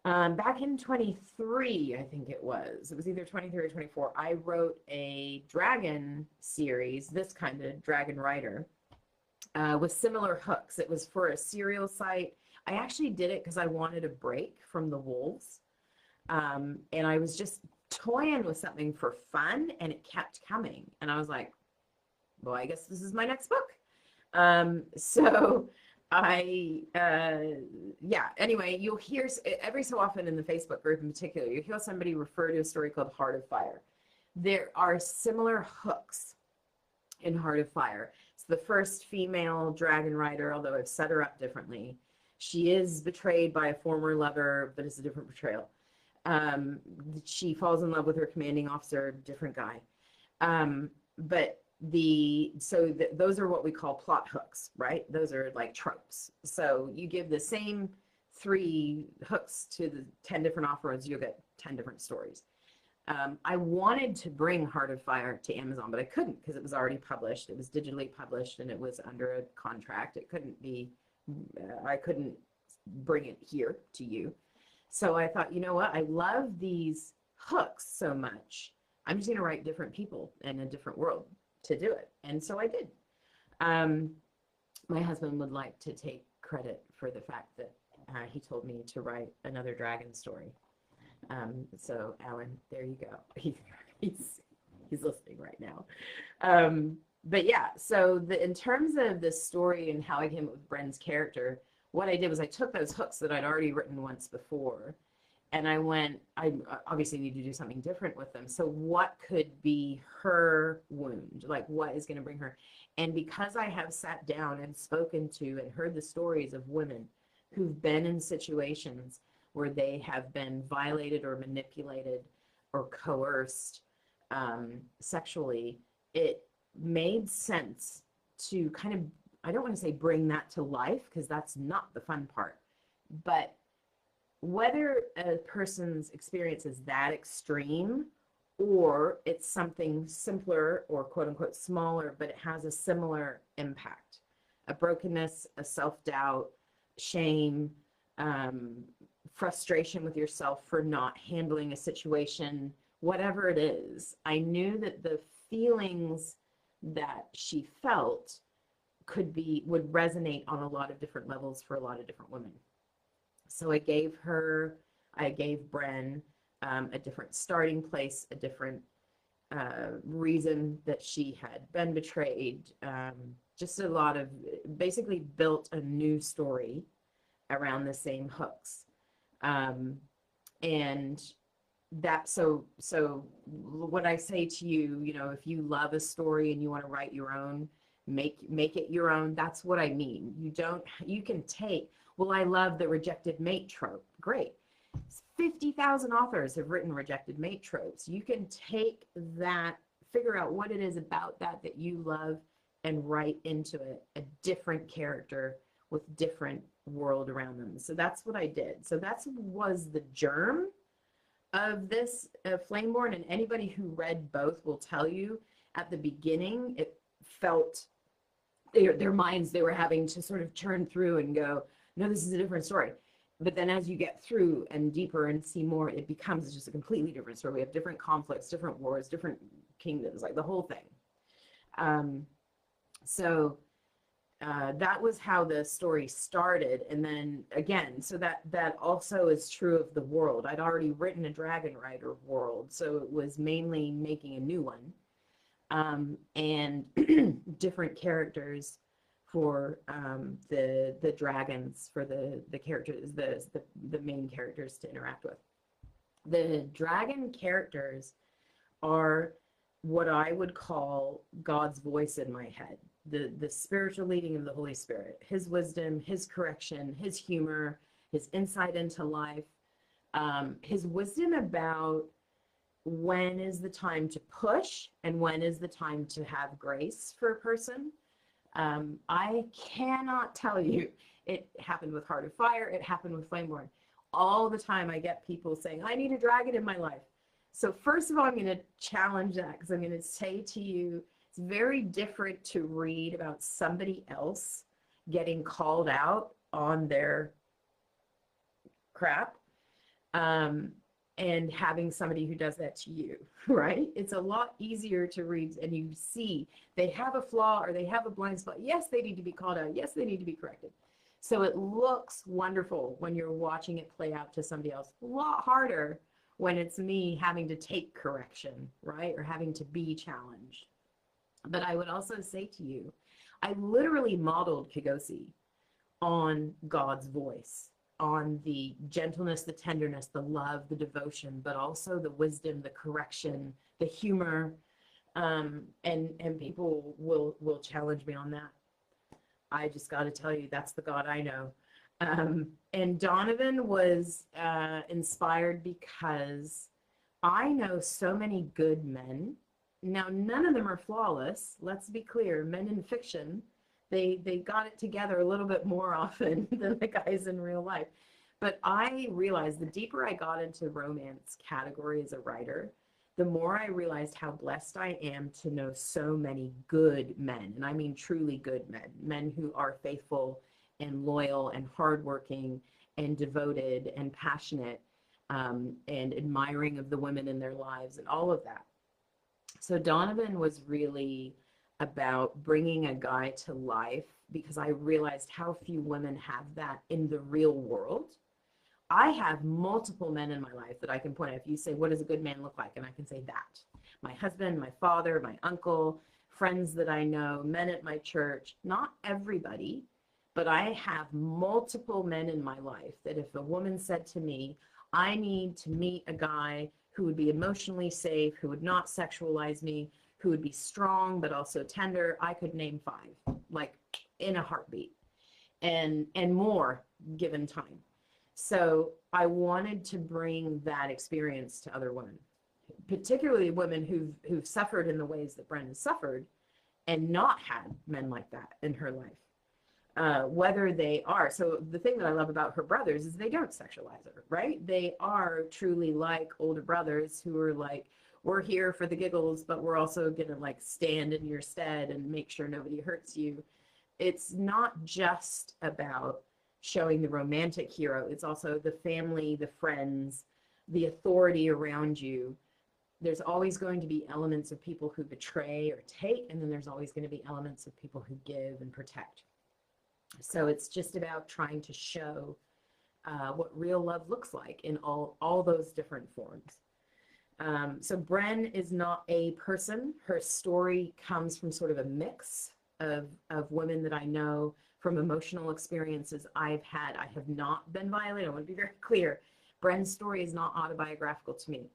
Back in 23, I think it was either 23 or 24, I wrote a dragon series, this kind of dragon writer, with similar hooks. It was for a serial site. I actually did it because I wanted a break from the wolves. And I was just toying with something for fun, and it kept coming. And I was like, well, I guess this is my next book. So yeah, anyway, you'll hear every so often in the Facebook group in particular, you hear somebody refer to a story called Heart of Fire. There are similar hooks in Heart of Fire. It's the first female dragon rider, although I've set her up differently. She is betrayed by a former lover, but it's a different portrayal. She falls in love with her commanding officer, different guy. But those are what we call plot hooks, right? Those are like tropes. So you give the same 3 hooks to the 10 different offerings, you'll get 10 different stories. I wanted to bring Heart of Fire to Amazon, but I couldn't because it was already published. It was digitally published and it was under a contract. It couldn't be, I couldn't bring it here to you. So I thought, you know what? I love these hooks so much. I'm just going to write different people in a different world to do it. And so I did. My husband would like to take credit for the fact that he told me to write another dragon story. So Alan, there you go. He's listening right now. But yeah, so in terms of the story and how I came up with Bren's character, what I did was I took those hooks that I'd already written once before, and I obviously need to do something different with them. So what could be her wound? Like, what is going to bring her? And because I have sat down and spoken to and heard the stories of women who've been in situations where they have been violated or manipulated or coerced sexually, it made sense to kind of, I don't want to say bring that to life, because that's not the fun part, but whether a person's experience is that extreme or it's something simpler or quote unquote smaller, but it has a similar impact, a brokenness, a self-doubt, shame, frustration with yourself for not handling a situation whatever it is, I knew that the feelings that she felt would resonate on a lot of different levels for a lot of different women. So I gave Bren a different starting place, a different reason that she had been betrayed. Just a lot of, basically built a new story around the same hooks. And that, so what I say to you, you know, if you love a story and you want to write your own, make it your own. That's what I mean. You can take, well, I love the rejected mate trope. Great. 50,000 authors have written rejected mate tropes. You can take that, figure out what it is about that you love, and write into it a different character with different world around them. So that's what I did. So that was the germ of this Flameborne, and anybody who read both will tell you at the beginning it felt their minds, they were having to sort of turn through and go, no, this is a different story. But then as you get through and deeper and see more, it becomes just a completely different story. We have different conflicts, different wars, different kingdoms, like the whole thing. So that was how the story started. And then again, so that also is true of the world. I'd already written a Dragon Rider world, so it was mainly making a new one, and different characters for the dragons, for the characters, the main characters to interact with. The dragon characters are what I would call God's voice in my head, the spiritual leading of the Holy Spirit, his wisdom, his correction, his humor, his insight into life, his wisdom about when is the time to push and when is the time to have grace for a person. I cannot tell you, it happened with Heart of Fire, it happened with Flameborne. All the time I get people saying, I need a dragon in my life. So first of all, I'm going to challenge that, because I'm going to say to you, it's very different to read about somebody else getting called out on their crap, and having somebody who does that to you, right? It's a lot easier to read, and you see they have a flaw or they have a blind spot. Yes, they need to be called out. Yes, they need to be corrected. So it looks wonderful when you're watching it play out to somebody else. A lot harder when it's me having to take correction, right? Or having to be challenged. But I would also say to you, I literally modeled Kigosi on God's voice, on the gentleness, the tenderness, the love, the devotion, but also the wisdom, the correction, the humor, and people will challenge me on that. I just got to tell you, that's the God I know. And Donovan was inspired because I know so many good men. Now, none of them are flawless. Let's be clear. Men in fiction, they got it together a little bit more often than the guys in real life. But I realized the deeper I got into romance category as a writer, the more I realized how blessed I am to know so many good men. And I mean truly good men, men who are faithful and loyal and hardworking and devoted and passionate, and admiring of the women in their lives and all of that. So Donovan was really about bringing a guy to life, because I realized how few women have that in the real world. I have multiple men in my life that I can point out. If you say, what does a good man look like? And I can say that. My husband, my father, my uncle, friends that I know, men at my church, not everybody, but I have multiple men in my life that if a woman said to me, I need to meet a guy who would be emotionally safe, who would not sexualize me, who would be strong but also tender, I could name 5, like in a heartbeat, and more given time. So I wanted to bring that experience to other women, particularly women who've suffered in the ways that Bren has suffered and not had men like that in her life. Whether they are, so the thing that I love about her brothers is they don't sexualize her, right? They are truly like older brothers who are like, we're here for the giggles, but we're also gonna like stand in your stead and make sure nobody hurts you. It's not just about showing the romantic hero, it's also the family, the friends, the authority around you, there's always going to be elements of people who betray or take, and then there's always going to be elements of people who give and protect. So it's just about trying to show what real love looks like in all those different forms. So Bren is not a person. Her story comes from sort of a mix of women that I know, from emotional experiences I've had. I have not been violated. I want to be very clear. Bren's story is not autobiographical to me.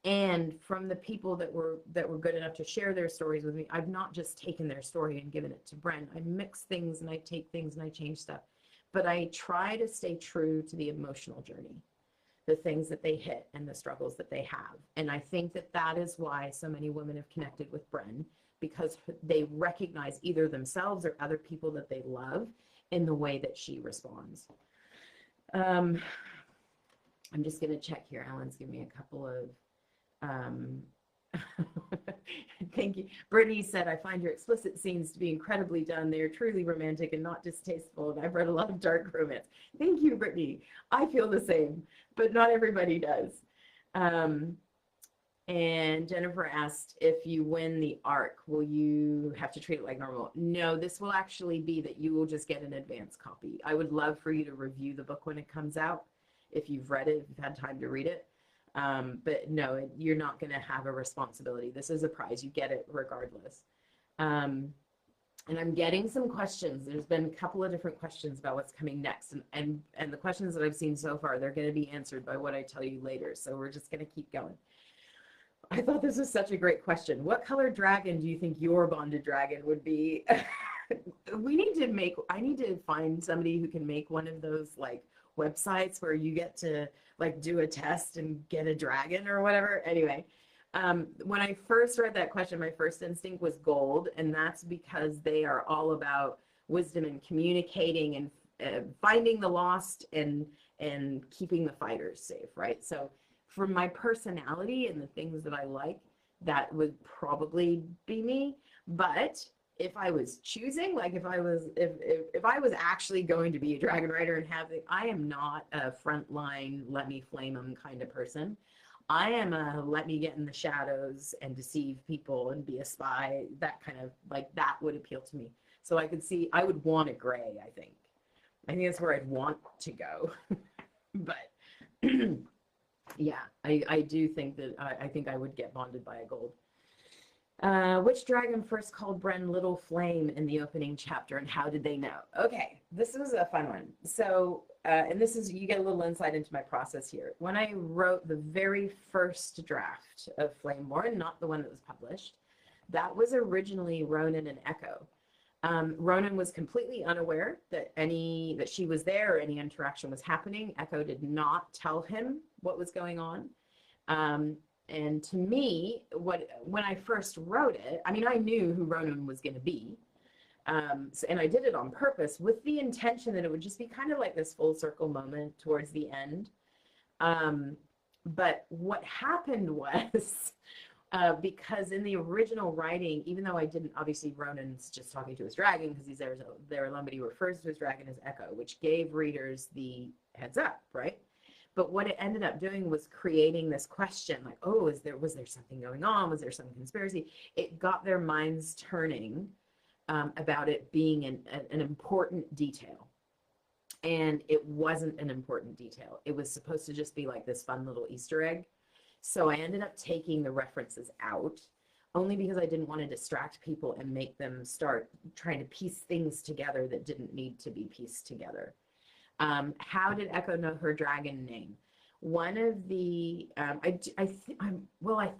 And from the people that were good enough to share their stories with me, I've not just taken their story and given it to Bren. I mix things and I take things and I change stuff. But I try to stay true to the emotional journey, the things that they hit and the struggles that they have. And I think that that is why so many women have connected with Bren, because they recognize either themselves or other people that they love in the way that she responds. I'm just going to check here. Alan's giving me a couple of, thank you. Brittany said, I find your explicit scenes to be incredibly done. They are truly romantic and not distasteful. And I've read a lot of dark romance. Thank you, Brittany. I feel the same, but not everybody does. And Jennifer asked, if you win the arc, will you have to treat it like normal? No, this will actually be that you will just get an advance copy. I would love for you to review the book when it comes out, if you've read it, if you've had time to read it. But no, you're not going to have a responsibility. This is a prize. You get it regardless. And I'm getting some questions. There's been a couple of different questions about what's coming next. And the questions that I've seen so far, they're going to be answered by what I tell you later. So we're just going to keep going. I thought this was such a great question. What color dragon do you think your bonded dragon would be? I need to find somebody who can make one of those like websites where you get to like do a test and get a dragon or whatever. Anyway, when I first read that question, my first instinct was gold, and that's because they are all about wisdom and communicating and finding the lost and keeping the fighters safe, right? So for my personality and the things that I like, that would probably be me. But if I was choosing, like if I was actually going to be a dragon rider and I am not a frontline, let me flame them kind of person. I am a let me get in the shadows and deceive people and be a spy. That kind of, like, that would appeal to me. So I would want a gray, I think. I think that's where I'd want to go. But yeah, I do think that I think I would get bonded by a gold. Which dragon first called Bren Little Flame in the opening chapter, and how did they know? Okay, this was a fun one. So, and this is, you get a little insight into my process here. When I wrote the very first draft of Flameborne, not the one that was published, that was originally Ronan and Echo. Ronan was completely unaware that she was there or any interaction was happening. Echo did not tell him what was going on. And to me, when I first wrote it, I mean, I knew who Ronan was going to be. And I did it on purpose with the intention that it would just be kind of like this full circle moment towards the end. But what happened was, because in the original writing, even though I didn't, obviously Ronan's just talking to his dragon because he's there alone, but he refers to his dragon as Echo, which gave readers the heads up, right? But what it ended up doing was creating this question, like, oh, was there something going on? Was there some conspiracy? It got their minds turning about it being an important detail. And it wasn't an important detail. It was supposed to just be like this fun little Easter egg. So I ended up taking the references out, only because I didn't want to distract people and make them start trying to piece things together that didn't need to be pieced together. How did Echo know her dragon name? One of the, I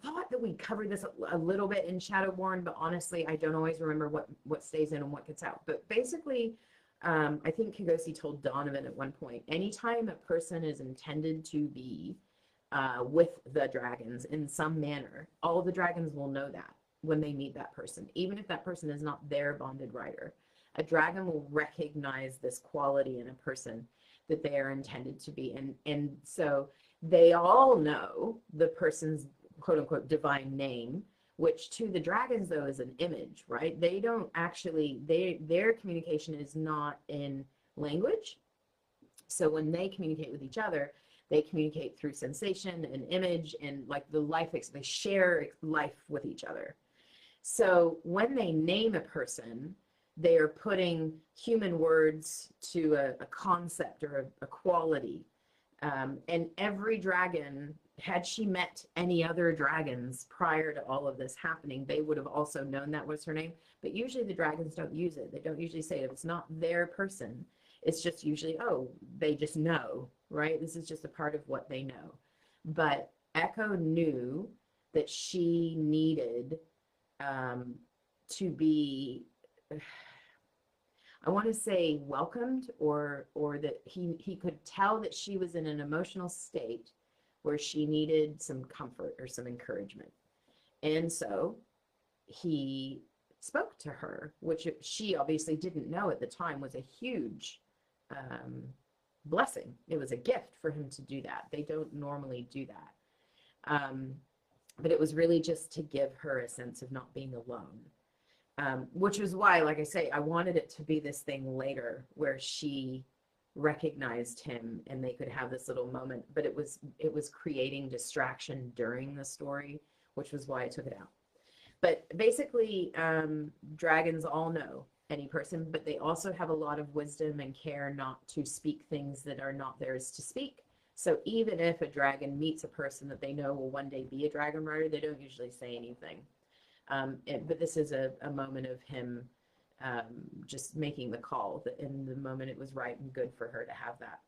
thought that we covered this a little bit in Shadowborne, but honestly, I don't always remember what stays in and what gets out. But basically, I think Kigosi told Donovan at one point, anytime a person is intended to be with the dragons in some manner, all the dragons will know that when they meet that person, even if that person is not their bonded rider. A dragon will recognize this quality in a person that they are intended to be. And so they all know the person's quote unquote divine name, which to the dragons though is an image, right? They don't actually, their communication is not in language. So when they communicate with each other, They communicate through sensation and image and like the they share life with each other. So when they name a person, they are putting human words to a concept or a quality. And every dragon, had she met any other dragons prior to all of this happening, they would have also known that was her name. But usually the dragons don't use it. They don't usually say it. It's not their person. It's just usually, oh, they just know, right? This is just a part of what they know. But Echo knew that she needed to be, I want to say welcomed, or that he could tell that she was in an emotional state where she needed some comfort or some encouragement. And so he spoke to her, which she obviously didn't know at the time was a huge blessing. It was a gift for him to do that. They don't normally do that. But it was really just to give her a sense of not being alone. Which was why, like I say, I wanted it to be this thing later where she recognized him and they could have this little moment, but it was creating distraction during the story, which was why I took it out. But basically, dragons all know any person, but they also have a lot of wisdom and care not to speak things that are not theirs to speak. So even if a dragon meets a person that they know will one day be a dragon rider, they don't usually say anything. But this is a moment of him just making the call, that in the moment it was right and good for her to have that.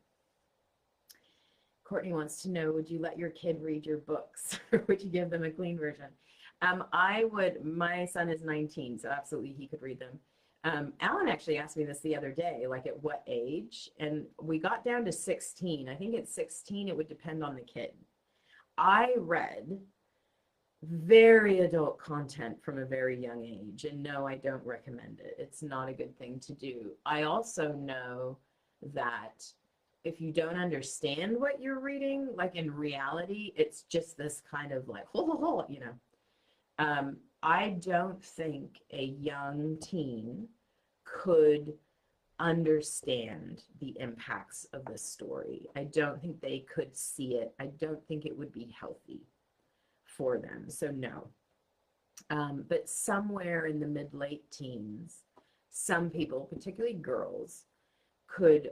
Courtney wants to know, would you let your kid read your books or would you give them a clean version? I would. My son is 19, so absolutely he could read them. Alan actually asked me this the other day, like at what age? And we got down to 16. I think at 16 it would depend on the kid. I read very adult content from a very young age, and no, I don't recommend it. It's not a good thing to do. I also know that if you don't understand what you're reading, like in reality, it's just this kind of like, you know. I don't think a young teen could understand the impacts of this story. I don't think they could see it. I don't think it would be healthy for them. So no. But somewhere in the mid-late teens, some people, particularly girls, could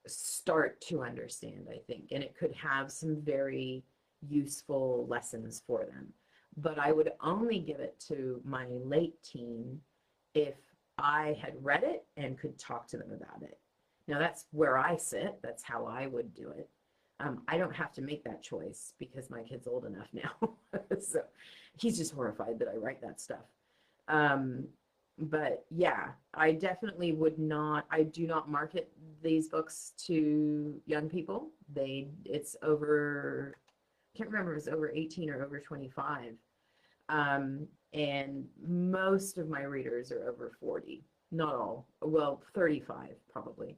start to understand, I think, and it could have some very useful lessons for them. But I would only give it to my late teen if I had read it and could talk to them about it. Now that's where I sit. That's how I would do it. I don't have to make that choice because my kid's old enough now. So he's just horrified that I write that stuff. But yeah, I definitely would not, I do not market these books to young people. It's over, I can't remember if it's over 18 or over 25. And most of my readers are over 40, not all, well, 35 probably.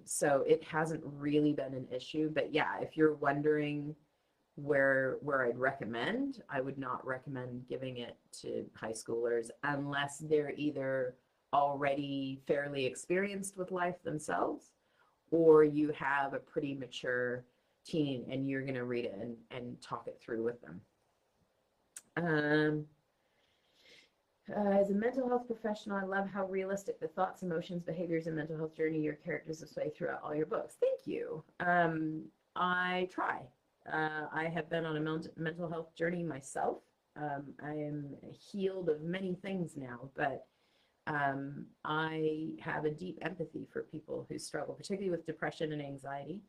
So it hasn't really been an issue, but yeah, if you're wondering where I'd recommend, I would not recommend giving it to high schoolers unless they're either already fairly experienced with life themselves, or you have a pretty mature teen and you're going to read it and talk it through with them. As a mental health professional, I love how realistic the thoughts, emotions, behaviors, and mental health journey your characters display throughout all your books. Thank you. I try. I have been on a mental health journey myself. I am healed of many things now, but I have a deep empathy for people who struggle, particularly with depression and anxiety.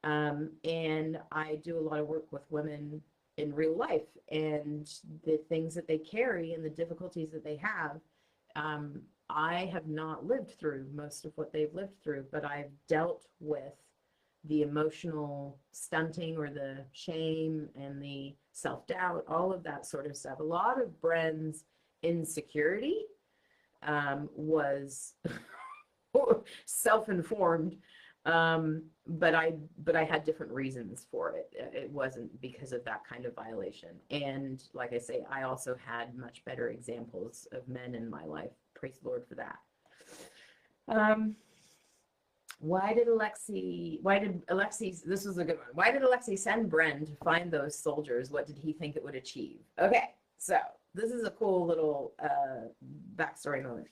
And I do a lot of work with women in real life, and the things that they carry and the difficulties that they have. I have not lived through most of what they've lived through, but I've dealt with the emotional stunting or the shame and the self-doubt, all of that sort of stuff. A lot of Bren's insecurity was self-informed, but I had different reasons for it. It wasn't because of that kind of violation. And like I say, I also had much better examples of men in my life. Praise the Lord for that. this was a good one. Why did Alexei send Bren to find those soldiers? What did he think it would achieve? Okay, so this is a cool little backstory moment.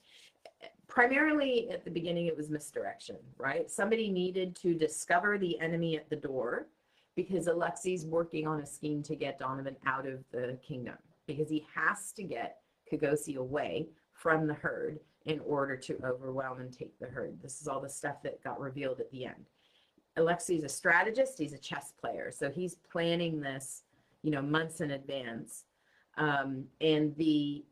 Primarily at the beginning, it was misdirection, right? Somebody needed to discover the enemy at the door because Alexei's working on a scheme to get Donovan out of the kingdom because he has to get Kagosi away from the herd in order to overwhelm and take the herd. This is all the stuff that got revealed at the end. Alexei's a strategist, he's a chess player, so he's planning this, months in advance. And the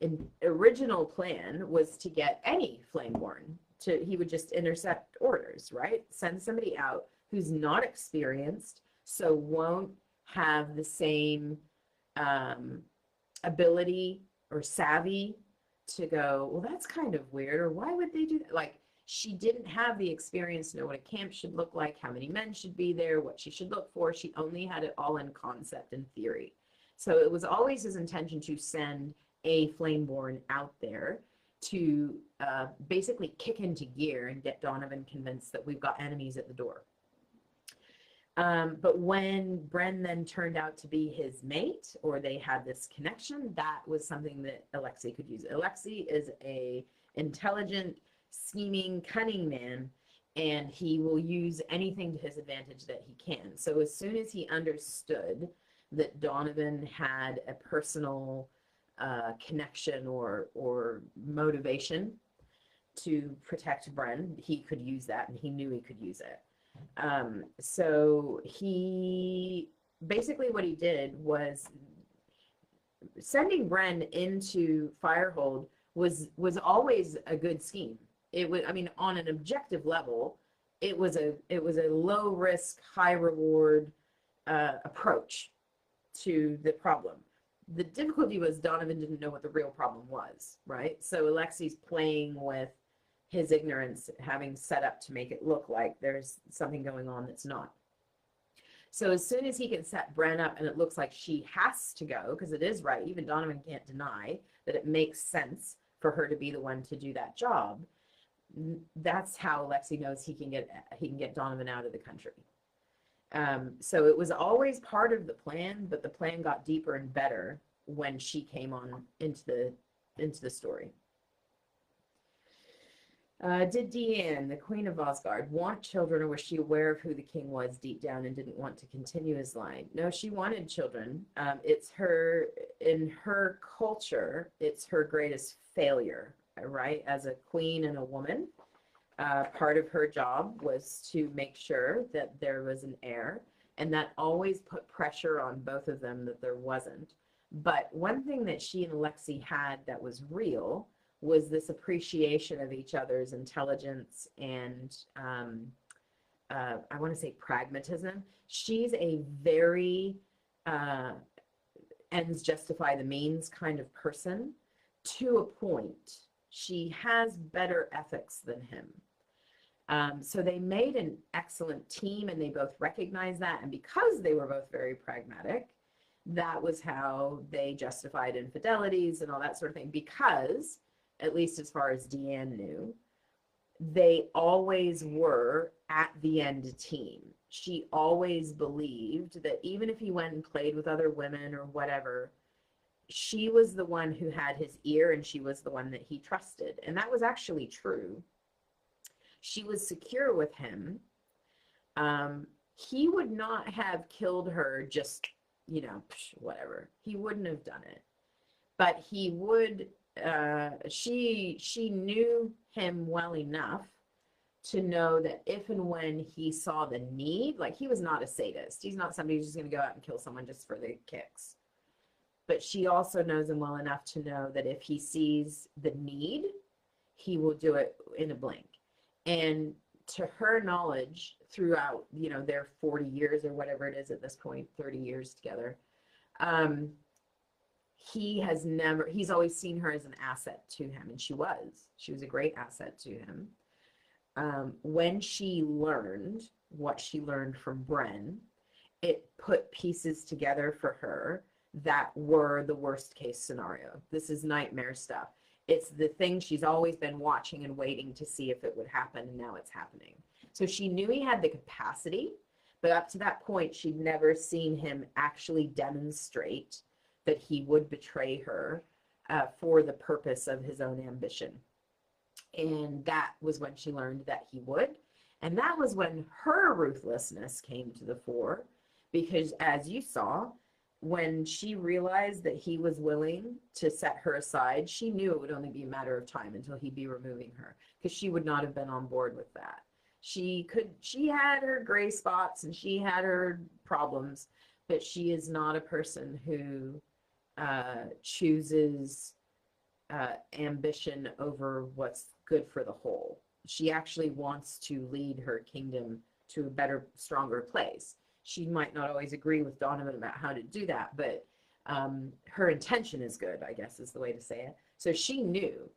original plan was to get any Flameborne he would just intercept orders, right? Send somebody out who's not experienced, so won't have the same ability or savvy to go, well, that's kind of weird, or why would they do that? Like, she didn't have the experience to know what a camp should look like, how many men should be there, what she should look for. She only had it all in concept and theory. So it was always his intention to send a Flameborne out there to basically kick into gear and get Donovan convinced that we've got enemies at the door. But when Bren then turned out to be his mate, or they had this connection, that was something that Alexei could use. Alexei is a intelligent, scheming, cunning man, and he will use anything to his advantage that he can. So as soon as he understood that Donovan had a personal connection or motivation to protect Bren, he could use that, and he knew he could use it. So he basically, what he did was sending Bren into Firehold was always a good scheme. It was, I mean, on an objective level, it was a low risk, high reward approach to the problem. The difficulty was Donovan didn't know what the real problem was, right? So Alexei's playing with his ignorance, having set up to make it look like there's something going on that's not. So as soon as he can set Bren up and it looks like she has to go, because it is right, even Donovan can't deny that it makes sense for her to be the one to do that job, that's how Alexei knows he can get Donovan out of the country. So it was always part of the plan, but the plan got deeper and better when she came on into the story. Did Deanne, the Queen of Osgard, want children, or was she aware of who the king was deep down and didn't want to continue his line? No, she wanted children. It's in her culture, it's her greatest failure, right? As a queen and a woman, part of her job was to make sure that there was an heir, and that always put pressure on both of them that there wasn't. But one thing that she and Alexei had that was real was this appreciation of each other's intelligence and I want to say pragmatism. She's a very ends justify the means kind of person to a point. She has better ethics than him. So they made an excellent team, and they both recognized that. And because they were both very pragmatic, that was how they justified infidelities and all that sort of thing. Because, at least as far as Deanne knew, they always were at the end a team. She always believed that even if he went and played with other women or whatever, she was the one who had his ear, and she was the one that he trusted. And that was actually true. She was secure with him. He would not have killed her just, whatever. He wouldn't have done it. But he would, she knew him well enough to know that if and when he saw the need, like, he was not a sadist. He's not somebody who's just going to go out and kill someone just for the kicks. But she also knows him well enough to know that if he sees the need, he will do it in a blink. And to her knowledge, throughout, their 40 years or whatever it is at this point, 30 years together, he's always seen her as an asset to him. And she was a great asset to him. When she learned what she learned from Bren, it put pieces together for her that were the worst case scenario. This is nightmare stuff. It's the thing she's always been watching and waiting to see if it would happen, and now it's happening. So she knew he had the capacity, but up to that point, she'd never seen him actually demonstrate that he would betray her for the purpose of his own ambition. And that was when she learned that he would. And that was when her ruthlessness came to the fore, because as you saw, when she realized that he was willing to set her aside, she knew it would only be a matter of time until he'd be removing her, because she would not have been on board with that. She had her gray spots and she had her problems, but she is not a person who chooses ambition over what's good for the whole. She actually wants to lead her kingdom to a better, stronger place. She might not always agree with Donovan about how to do that, but her intention is good, I guess is the way to say it. So she knew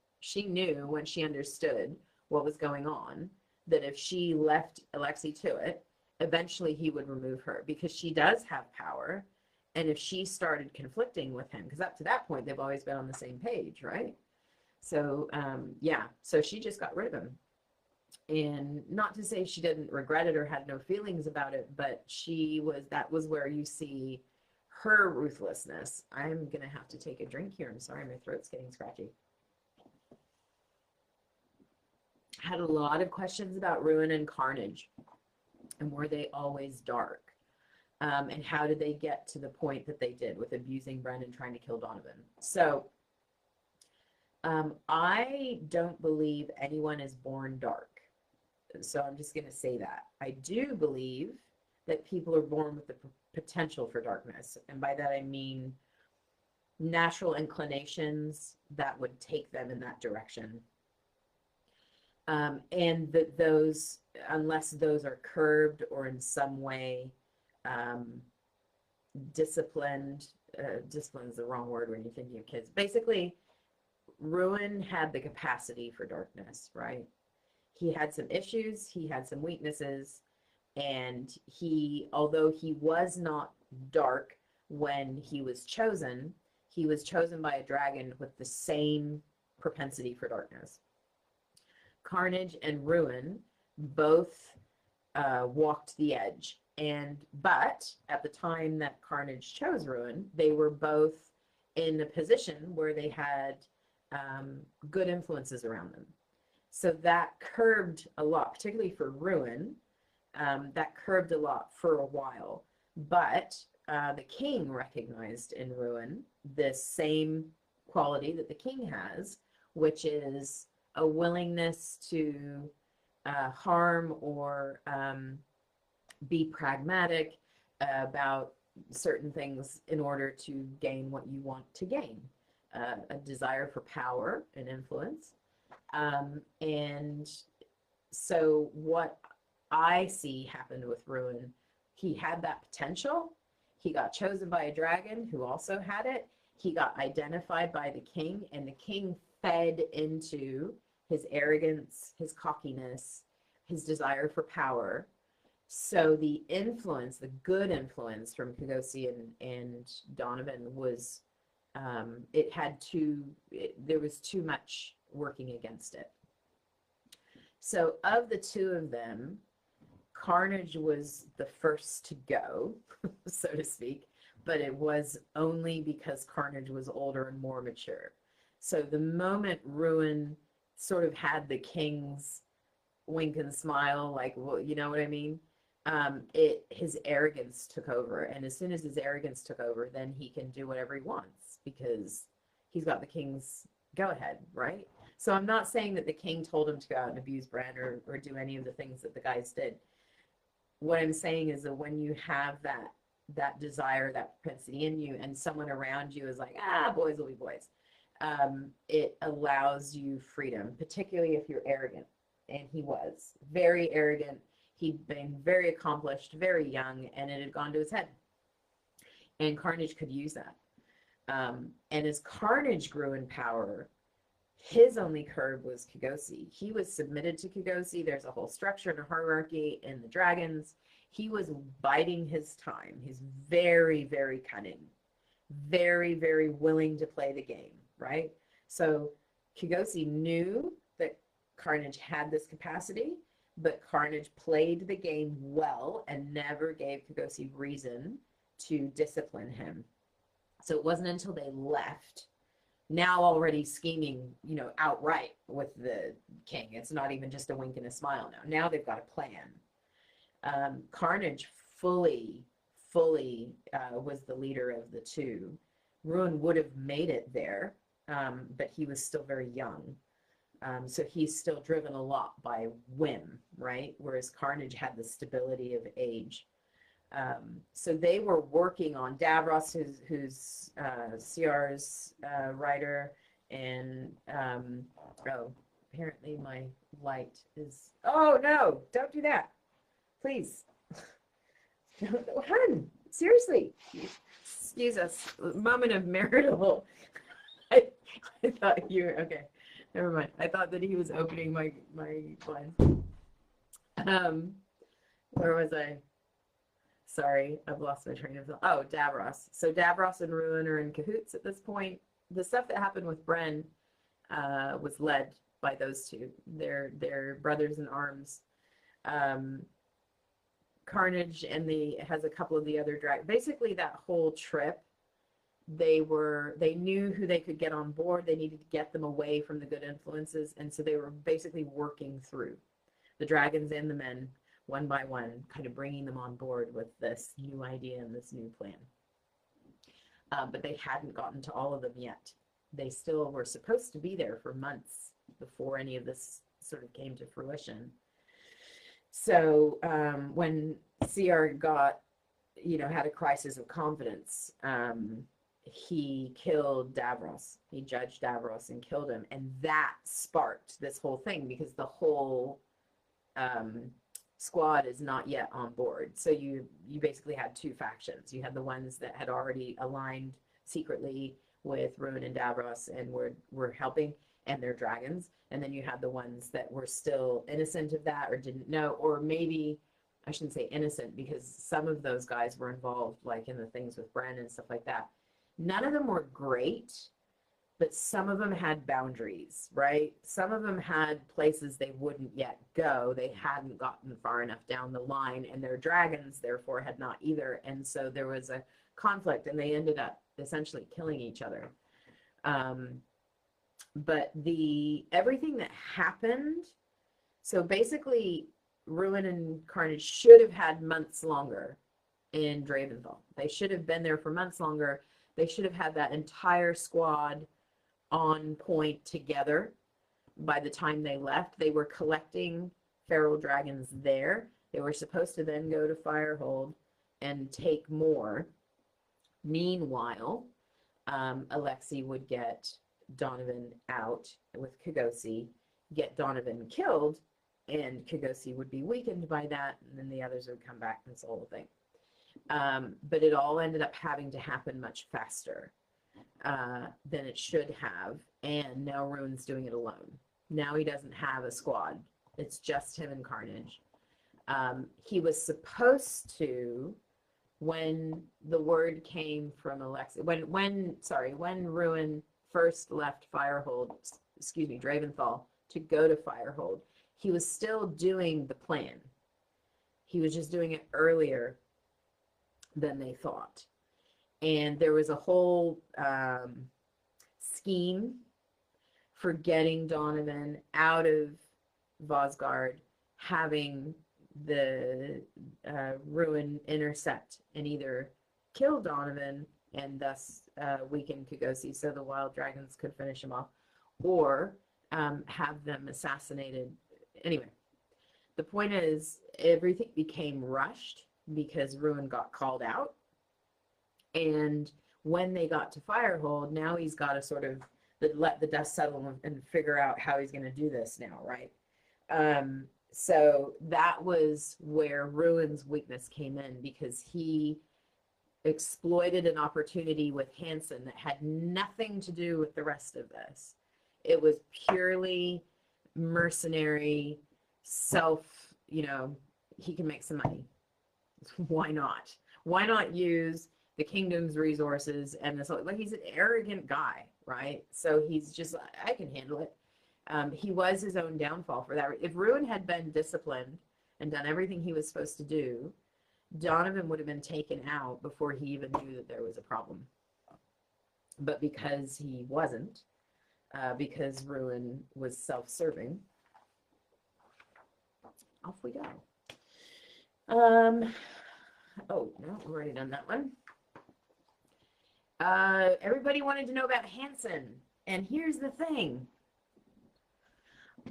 when she understood what was going on, that if she left Alexei to it, eventually he would remove her, because she does have power. And if she started conflicting with him, because up to that point, they've always been on the same page, right? So, yeah, so she just got rid of him. And not to say she didn't regret it or had no feelings about it, but that was where you see her ruthlessness. I'm going to have to take a drink here. I'm sorry, my throat's getting scratchy. Had a lot of questions about Ruin and Carnage, and were they always dark? And how did they get to the point that they did with abusing Brendan, trying to kill Donovan? So I don't believe anyone is born dark. So I'm just going to say that. I do believe that people are born with the potential for darkness. And by that, I mean natural inclinations that would take them in that direction. And that those, unless those are curbed or in some way disciplined, discipline is the wrong word when you're thinking of kids. Basically, Ruin had the capacity for darkness, right? He had some issues, he had some weaknesses, and although he was not dark when he was chosen by a dragon with the same propensity for darkness. Carnage and Ruin both walked the edge. But at the time that Carnage chose Ruin, they were both in a position where they had good influences around them. So that curbed a lot, particularly for Ruin, that curbed a lot for a while. But the king recognized in Ruin this same quality that the king has, which is a willingness to harm or be pragmatic about certain things in order to gain what you want to gain, a desire for power and influence. And so what I see happened with Ruin, he had that potential. He got chosen by a dragon who also had it. He got identified by the king, and the king fed into his arrogance, his cockiness, his desire for power. So the influence, the good influence from Kigosi and Donovan was, there was too much working against it. So of the two of them, Carnage was the first to go, so to speak, but it was only because Carnage was older and more mature. So the moment Ruin sort of had the king's wink and smile, like, well, you know what I mean? His arrogance took over. And as soon as his arrogance took over, then he can do whatever he wants because he's got the king's go ahead, right? So I'm not saying that the king told him to go out and abuse Bran or do any of the things that the guys did. What I'm saying is that when you have that desire, that propensity in you, and someone around you is like, boys will be boys, it allows you freedom, particularly if you're arrogant. And he was very arrogant. He'd been very accomplished, very young, and it had gone to his head. And Carnage could use that. And as Carnage grew in power, his only curb was Kigosi. He was submitted to Kigosi. There's a whole structure and a hierarchy in the dragons. He was biding his time. He's very, very cunning, very, very willing to play the game, right? So Kigosi knew that Carnage had this capacity, but Carnage played the game well and never gave Kogosi reason to discipline him. So it wasn't until they left, now already scheming, you know, outright with the king. It's not even just a wink and a smile now. Now they've got a plan. Carnage fully was the leader of the two. Ruin would have made it there, but he was still very young. So he's still driven a lot by whim, right? Whereas Carnage had the stability of age. So they were working on Davros, who's CR's writer, and oh, apparently my light is. Oh no! Don't do that, please. Hun, seriously, excuse us. Moment of marital. I thought you were okay. Never mind. I thought that he was opening my blinds. Where was I? Sorry, I've lost my train of thought. Oh, Davros. So Davros and Ruin are in cahoots at this point. The stuff that happened with Bren was led by those two. They're brothers in arms. Carnage and has a couple of the other basically that whole trip, they knew who they could get on board. They needed to get them away from the good influences, and so they were basically working through the dragons and the men one by one, kind of bringing them on board with this new idea and this new plan. But they hadn't gotten to all of them yet. They still were supposed to be there for months before any of this sort of came to fruition. So when CR had a crisis of confidence, he killed Davros. He judged Davros and killed him. And that sparked this whole thing, because the whole squad is not yet on board. So you basically had two factions. You had the ones that had already aligned secretly with Ruin and Davros and were helping, and their dragons. And then you had the ones that were still innocent of that or didn't know, or maybe I shouldn't say innocent, because some of those guys were involved, like in the things with Bren and stuff like that. None of them were great, but some of them had boundaries, right? Some of them had places they wouldn't yet go. They hadn't gotten far enough down the line, and their dragons, therefore, had not either. And so there was a conflict, and they ended up essentially killing each other. But everything that happened, so basically, Ruin and Carnage should have had months longer in Draventhal. They should have been there for months longer. They should have had that entire squad on point together by the time they left. They were collecting feral dragons there. They were supposed to then go to Firehold and take more. Meanwhile, Alexei would get Donovan out with Kogosi, get Donovan killed, and Kogosi would be weakened by that, and then the others would come back and this whole thing. But it all ended up having to happen much faster than it should have, and now Ruin's doing it alone. Now he doesn't have a squad. It's just him and Carnage. He was supposed to, when the word came from Alexei, when Ruin first left Draventhal to go to Firehold, he was still doing the plan. He was just doing it earlier than they thought. And there was a whole scheme for getting Donovan out of Vosgard, having the Ruin intercept and either kill Donovan and thus weaken Kogosi so the wild dragons could finish him off, or have them assassinated. Anyway, the point is, everything became rushed because Ruin got called out. And when they got to Firehold, now he's got to sort of let the dust settle and figure out how he's going to do this now, right? So that was where Ruin's weakness came in, because he exploited an opportunity with Hansen that had nothing to do with the rest of this. It was purely mercenary, he can make some money. Why not? Why not use the kingdom's resources and this? Like, he's an arrogant guy, right? So he's just, I can handle it. He was his own downfall for that. If Ruin had been disciplined and done everything he was supposed to do, Donovan would have been taken out before he even knew that there was a problem. But because he wasn't, because Ruin was self-serving, off we go. Oh, no, I've already done that one. Everybody wanted to know about Hanson. And here's the thing.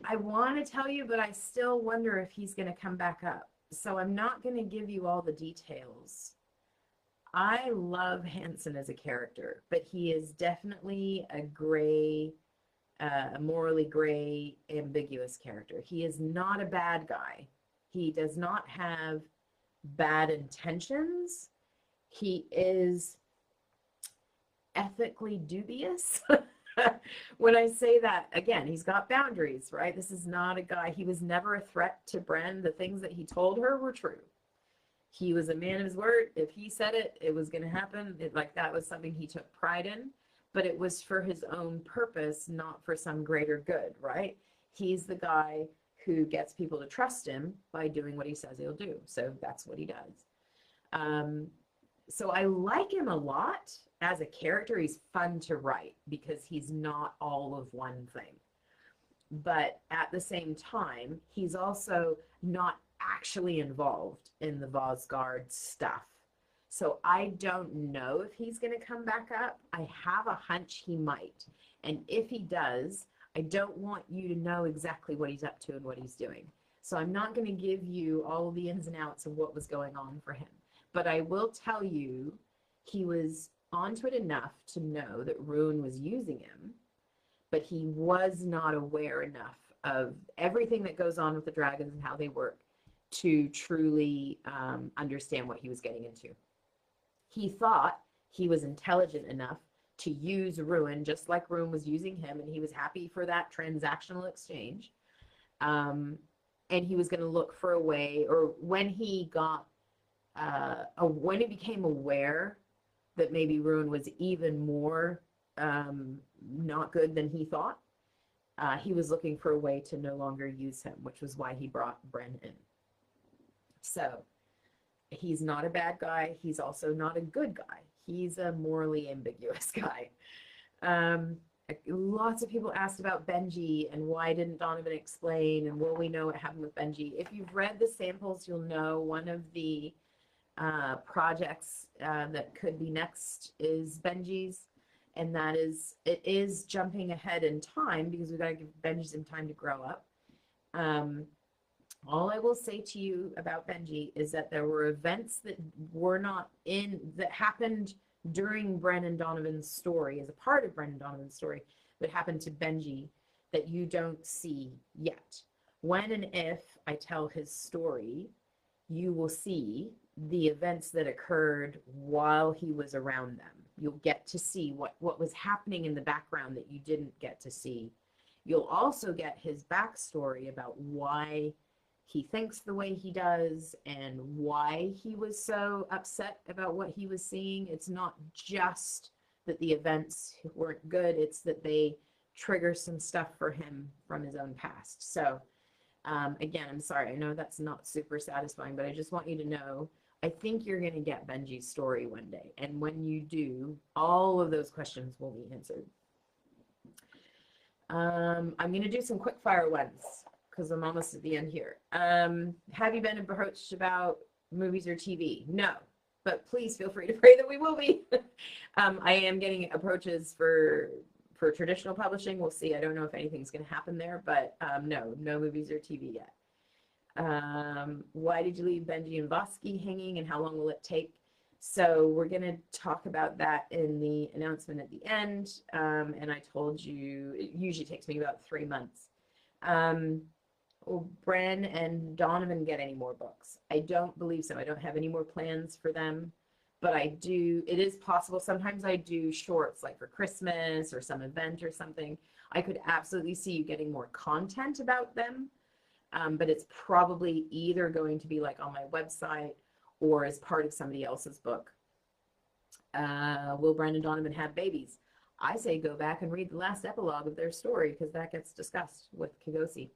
I want to tell you, but I still wonder if he's going to come back up. So I'm not going to give you all the details. I love Hanson as a character, but he is definitely a gray, morally gray, ambiguous character. He is not a bad guy. He does not have bad intentions. He is ethically dubious. When I say that, again, he's got boundaries, right? This is not a guy, he was never a threat to Bren. The things that he told her were true. He was a man of his word. If he said it, it was going to happen. Like, that was something he took pride in, but it was for his own purpose, not for some greater good, right? He's the guy who gets people to trust him by doing what he says he'll do. So that's what he does. So I like him a lot as a character. He's fun to write because he's not all of one thing. But at the same time, he's also not actually involved in the Vosgard stuff. So I don't know if he's going to come back up. I have a hunch he might. And if he does, I don't want you to know exactly what he's up to and what he's doing. So I'm not going to give you all the ins and outs of what was going on for him. But I will tell you, he was onto it enough to know that Ruin was using him, but he was not aware enough of everything that goes on with the dragons and how they work to truly understand what he was getting into. He thought he was intelligent enough to use Ruin just like Ruin was using him, and he was happy for that transactional exchange. And he was going to look for a way, or when he got when he became aware that maybe Ruin was even more not good than he thought, he was looking for a way to no longer use him, which was why he brought Bren in. So he's not a bad guy. He's also not a good guy. He's a morally ambiguous guy. Lots of people asked about Benji and why didn't Donovan explain, and will we know what happened with Benji? If you've read the samples, you'll know one of the projects that could be next is Benji's, and that is, it is jumping ahead in time because we've got to give Benji some time to grow up. All I will say to you about Benji is that there were events that were not in, that happened during Bren and Donovan's story, as a part of Bren and Donovan's story, that happened to Benji that you don't see yet. When and if I tell his story, you will see the events that occurred while he was around them. You'll get to see what was happening in the background that you didn't get to see. You'll also get his backstory about why he thinks the way he does and why he was so upset about what he was seeing. It's not just that the events weren't good, it's that they trigger some stuff for him from his own past. So again, I'm sorry, I know that's not super satisfying, but I just want you to know, I think you're going to get Benji's story one day. And when you do, all of those questions will be answered. I'm going to do some quick fire ones because I'm almost at the end here. Have you been approached about movies or TV? No, but please feel free to pray that we will be. I am getting approaches for traditional publishing. We'll see. I don't know if anything's going to happen there, but no movies or TV yet. Why did you leave Benji and Vosky hanging, and how long will it take? So we're going to talk about that in the announcement at the end. And I told you it usually takes me about 3 months. Will Bren and Donovan get any more books? I don't believe so. I don't have any more plans for them, but I do, it is possible. Sometimes I do shorts like for Christmas or some event or something. I could absolutely see you getting more content about them. But it's probably either going to be like on my website or as part of somebody else's book. Will Bren and Donovan have babies? I say go back and read the last epilogue of their story because that gets discussed with Kigosi.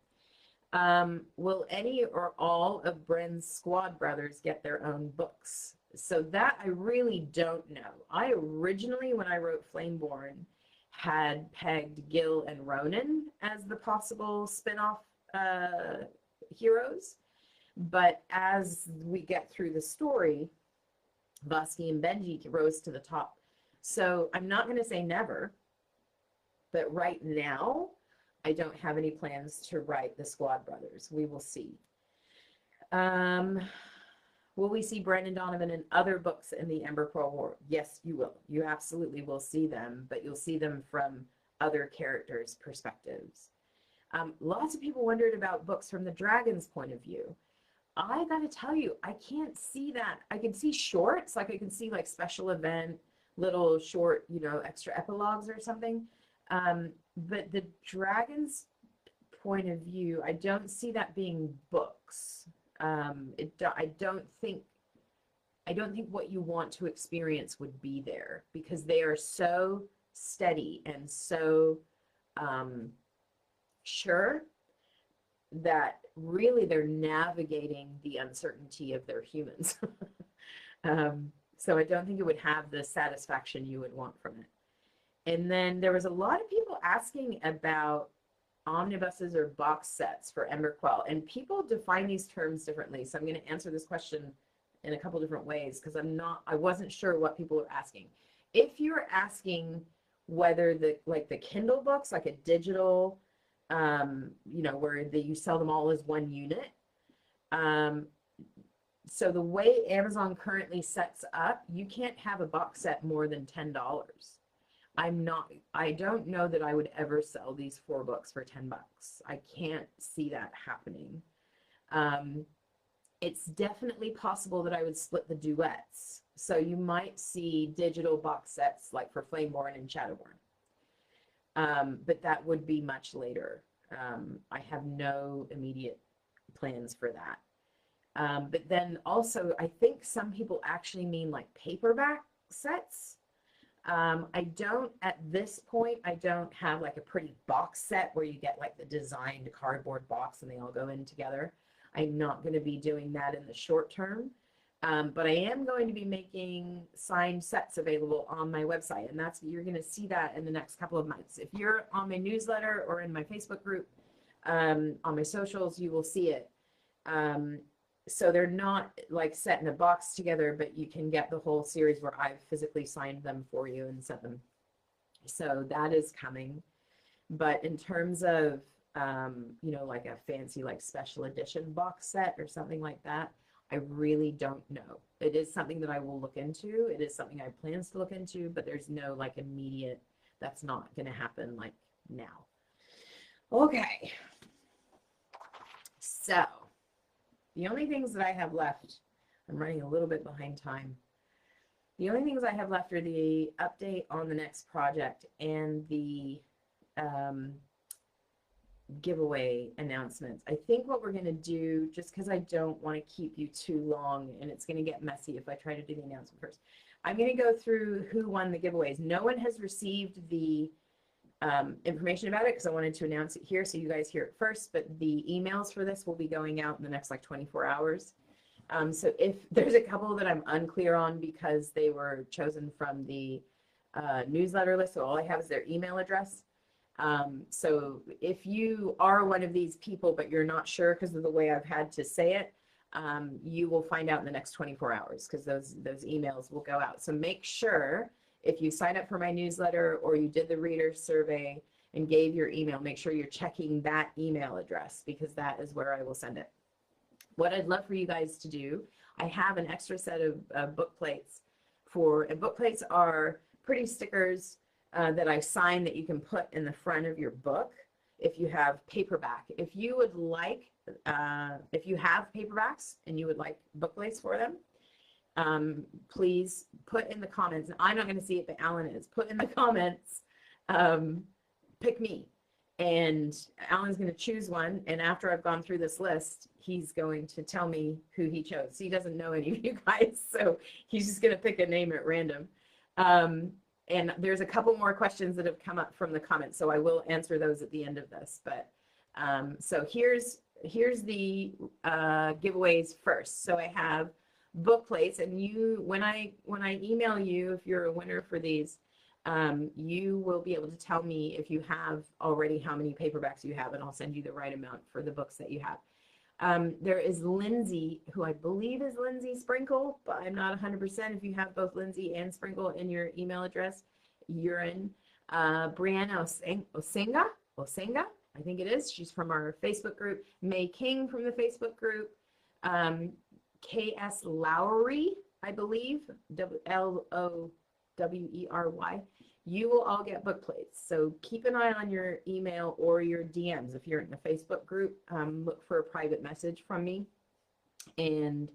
Will any or all of Bren's squad brothers get their own books? So that I really don't know. I originally, when I wrote Flameborne, had pegged Gil and Ronan as the possible spin-off heroes. But as we get through the story, Vosky and Benji rose to the top. So I'm not going to say never, but right now, I don't have any plans to write the Squad Brothers. We will see. Will we see Bren and Donovan in other books in the Emberquell War? Yes, you will. You absolutely will see them, but you'll see them from other characters' perspectives. Lots of people wondered about books from the dragon's point of view. I gotta tell you, I can't see that. I can see shorts, like I can see like special event, little short, you know, extra epilogues or something. But the dragon's point of view, I don't see that being books. I don't think what you want to experience would be there because they are so steady and so sure that really they're navigating the uncertainty of their humans. So I don't think it would have the satisfaction you would want from it. And then there was a lot of people asking about omnibuses or box sets for Emberquell, and people define these terms differently. So I'm going to answer this question in a couple different ways because I wasn't sure what people were asking. If you're asking whether the Kindle books, like a digital, you know, where you sell them all as one unit. So the way Amazon currently sets up, you can't have a box set more than $10. I don't know that I would ever sell these 4 books for $10. I can't see that happening. It's definitely possible that I would split the duets. So you might see digital box sets like for Flameborne and Shadowborne. But that would be much later. I have no immediate plans for that. But then also, I think some people actually mean like paperback sets. At this point, I don't have like a pretty box set where you get like the designed cardboard box and they all go in together. I'm not going to be doing that in the short term. But I am going to be making signed sets available on my website, and you're going to see that in the next couple of months. If you're on my newsletter or in my Facebook group, on my socials, you will see it. So they're not like set in a box together, but you can get the whole series where I've physically signed them for you and sent them. So that is coming. But in terms of, you know, like a fancy like special edition box set or something like that, I really don't know. It is something that I will look into. It is something I have plans to look into, but there's no like immediate, that's not going to happen like now. Okay. So the only things that I have left, I'm running a little bit behind time. The only things I have left are the update on the next project and the giveaway announcements. I think what we're going to do, just because I don't want to keep you too long and it's going to get messy if I try to do the announcement first, I'm going to go through who won the giveaways. No one has received the information about it because I wanted to announce it here so you guys hear it first, but the emails for this will be going out in the next like 24 hours. So if there's a couple that I'm unclear on because they were chosen from the newsletter list, so all I have is their email address. So if you are one of these people, but you're not sure because of the way I've had to say it, you will find out in the next 24 hours because those emails will go out. So make sure if you sign up for my newsletter or you did the reader survey and gave your email, make sure you're checking that email address because that is where I will send it. What I'd love for you guys to do, I have an extra set of book plates and book plates are pretty stickers that I sign that you can put in the front of your book if you have paperback. If you would like, if you have paperbacks and you would like book plates for them, please put in the comments, and I'm not going to see it, but Alan is, put in the comments, pick me, and Alan's going to choose one, and after I've gone through this list, he's going to tell me who he chose. He doesn't know any of you guys, so he's just going to pick a name at random. And there's a couple more questions that have come up from the comments, so I will answer those at the end of this. But so here's the giveaways first. So I have book plates, and you, when I email you, if you're a winner for these, you will be able to tell me if you have already how many paperbacks you have, and I'll send you the right amount for the books that you have. There is Lindsay, who I believe is Lindsay Sprinkle, but I'm not 100%. If you have both Lindsay and Sprinkle in your email address, you're in. Brianna Osenga, I think it is. She's from our Facebook group. May King from the Facebook group. K.S. Lowry, I believe, Lowery. You will all get book plates. So keep an eye on your email or your DMs. If you're in a Facebook group, look for a private message from me, and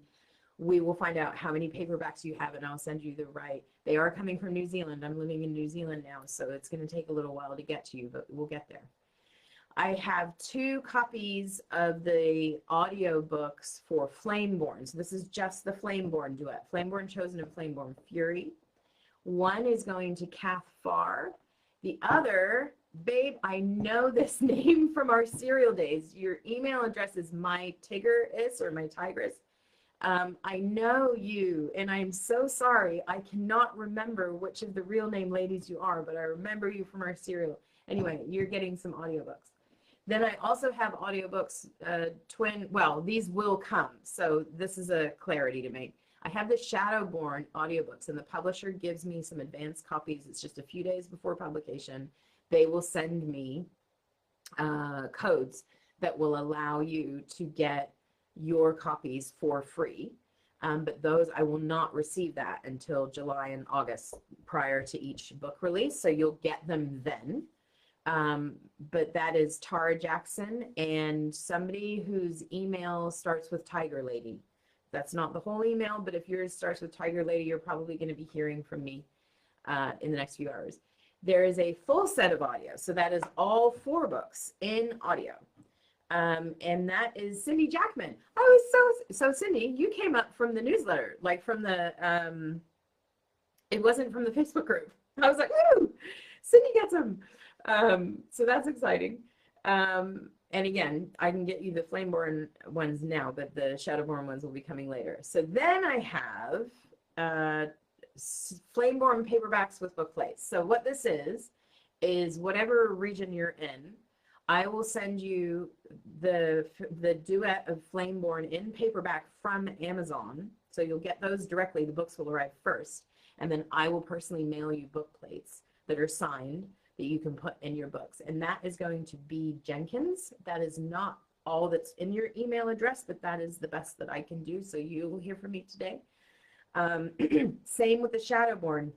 we will find out how many paperbacks you have, and I'll send you the right. They are coming from New Zealand. I'm living in New Zealand now, so it's going to take a little while to get to you, but we'll get there. I have 2 copies of the audio books for Flameborne. So this is just the Flameborne duet. Flameborne Chosen and Flameborne Fury. One is going to Kath Farr. The other, babe, I know this name from our serial days. Your email address is mytigris or my tigress. I know you, and I'm so sorry. I cannot remember which of the real name ladies you are, but I remember you from our serial. Anyway, you're getting some audiobooks. Then I also have audiobooks, well, these will come. So this is a clarity to make. I have the Shadowborne audiobooks, and the publisher gives me some advanced copies. It's just a few days before publication. They will send me codes that will allow you to get your copies for free. But those, I will not receive that until July and August prior to each book release. So you'll get them then. But that is Tara Jackson and somebody whose email starts with Tiger Lady. That's not the whole email, but if yours starts with Tiger Lady, you're probably going to be hearing from me in the next few hours. There is a full set of audio. So that is all 4 books in audio. And that is Cindy Jackman. I was so Cindy, you came up from the newsletter, like from the, it wasn't from the Facebook group. I was like, woo, Cindy gets them. So that's exciting. And again, I can get you the Flameborne ones now, but the Shadowborne ones will be coming later. So then I have Flameborne paperbacks with book plates. So what this is whatever region you're in, I will send you the duet of Flameborne in paperback from Amazon. So you'll get those directly. The books will arrive first. And then I will personally mail you book plates that are signed that you can put in your books. And that is going to be Jenkins. That is not all that's in your email address, but that is the best that I can do. So you will hear from me today. Same with the Shadowborne.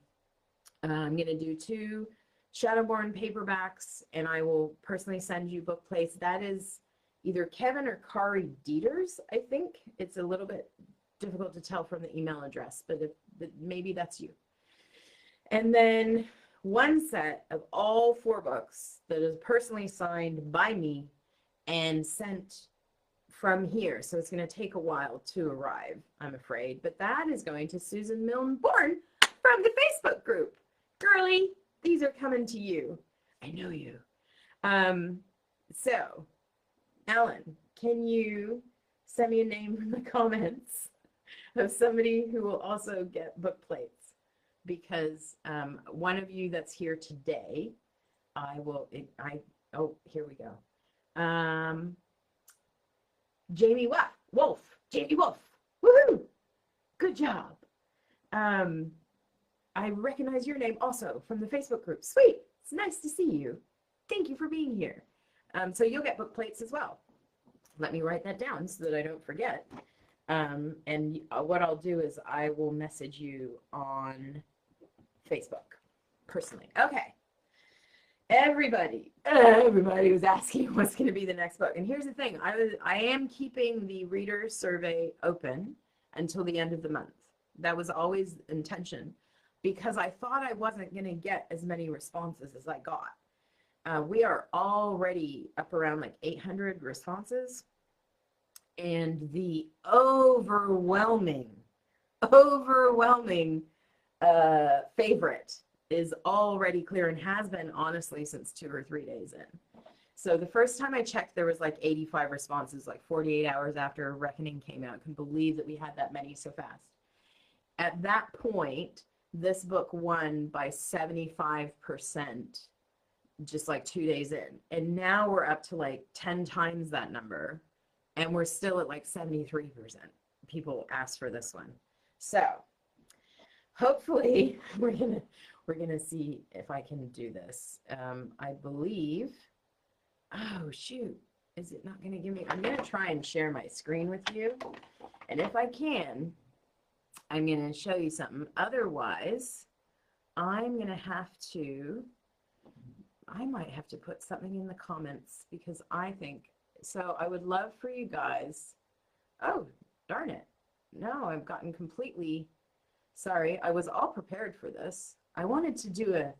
I'm going to do 2 Shadowborne paperbacks, and I will personally send you book plates. That is either Kevin or Kari Dieters, I think. It's a little bit difficult to tell from the email address, but maybe that's you. And then one set of all 4 books that is personally signed by me and sent from here. So it's going to take a while to arrive, I'm afraid. But that is going to Susan Milne Bourne from the Facebook group. Girly, these are coming to you. I know you. So, Alan, can you send me a name from the comments of somebody who will also get book plates? Because one of you that's here today, oh, here we go. Jamie Wolf, woohoo, good job. I recognize your name also from the Facebook group. Sweet, it's nice to see you. Thank you for being here. So you'll get book plates as well. Let me write that down so that I don't forget. And what I'll do is I will message you on Facebook personally. Okay. Everybody was asking what's going to be the next book. And here's the thing. I am keeping the reader survey open until the end of the month. That was always the intention, because I thought I wasn't going to get as many responses as I got. We are already up around like 800 responses. And the overwhelming favorite is already clear and has been honestly since 2 or 3 days in. So the first time I checked, there was like 85 responses, like 48 hours after Reckoning came out. I couldn't believe that we had that many so fast. At that point, this book won by 75%, just like 2 days in. And now we're up to like 10 times that number. And we're still at like 73% people asked for this one. So hopefully we're gonna see if I can do this. I believe, oh shoot, is it not gonna give me, I'm gonna try and share my screen with you. And if I can, I'm gonna show you something. Otherwise, I'm gonna have to, I might have to put something in the comments because I think, so I would love for you guys, oh, darn it. No, I've gotten completely, sorry, I was all prepared for this. I wanted to do an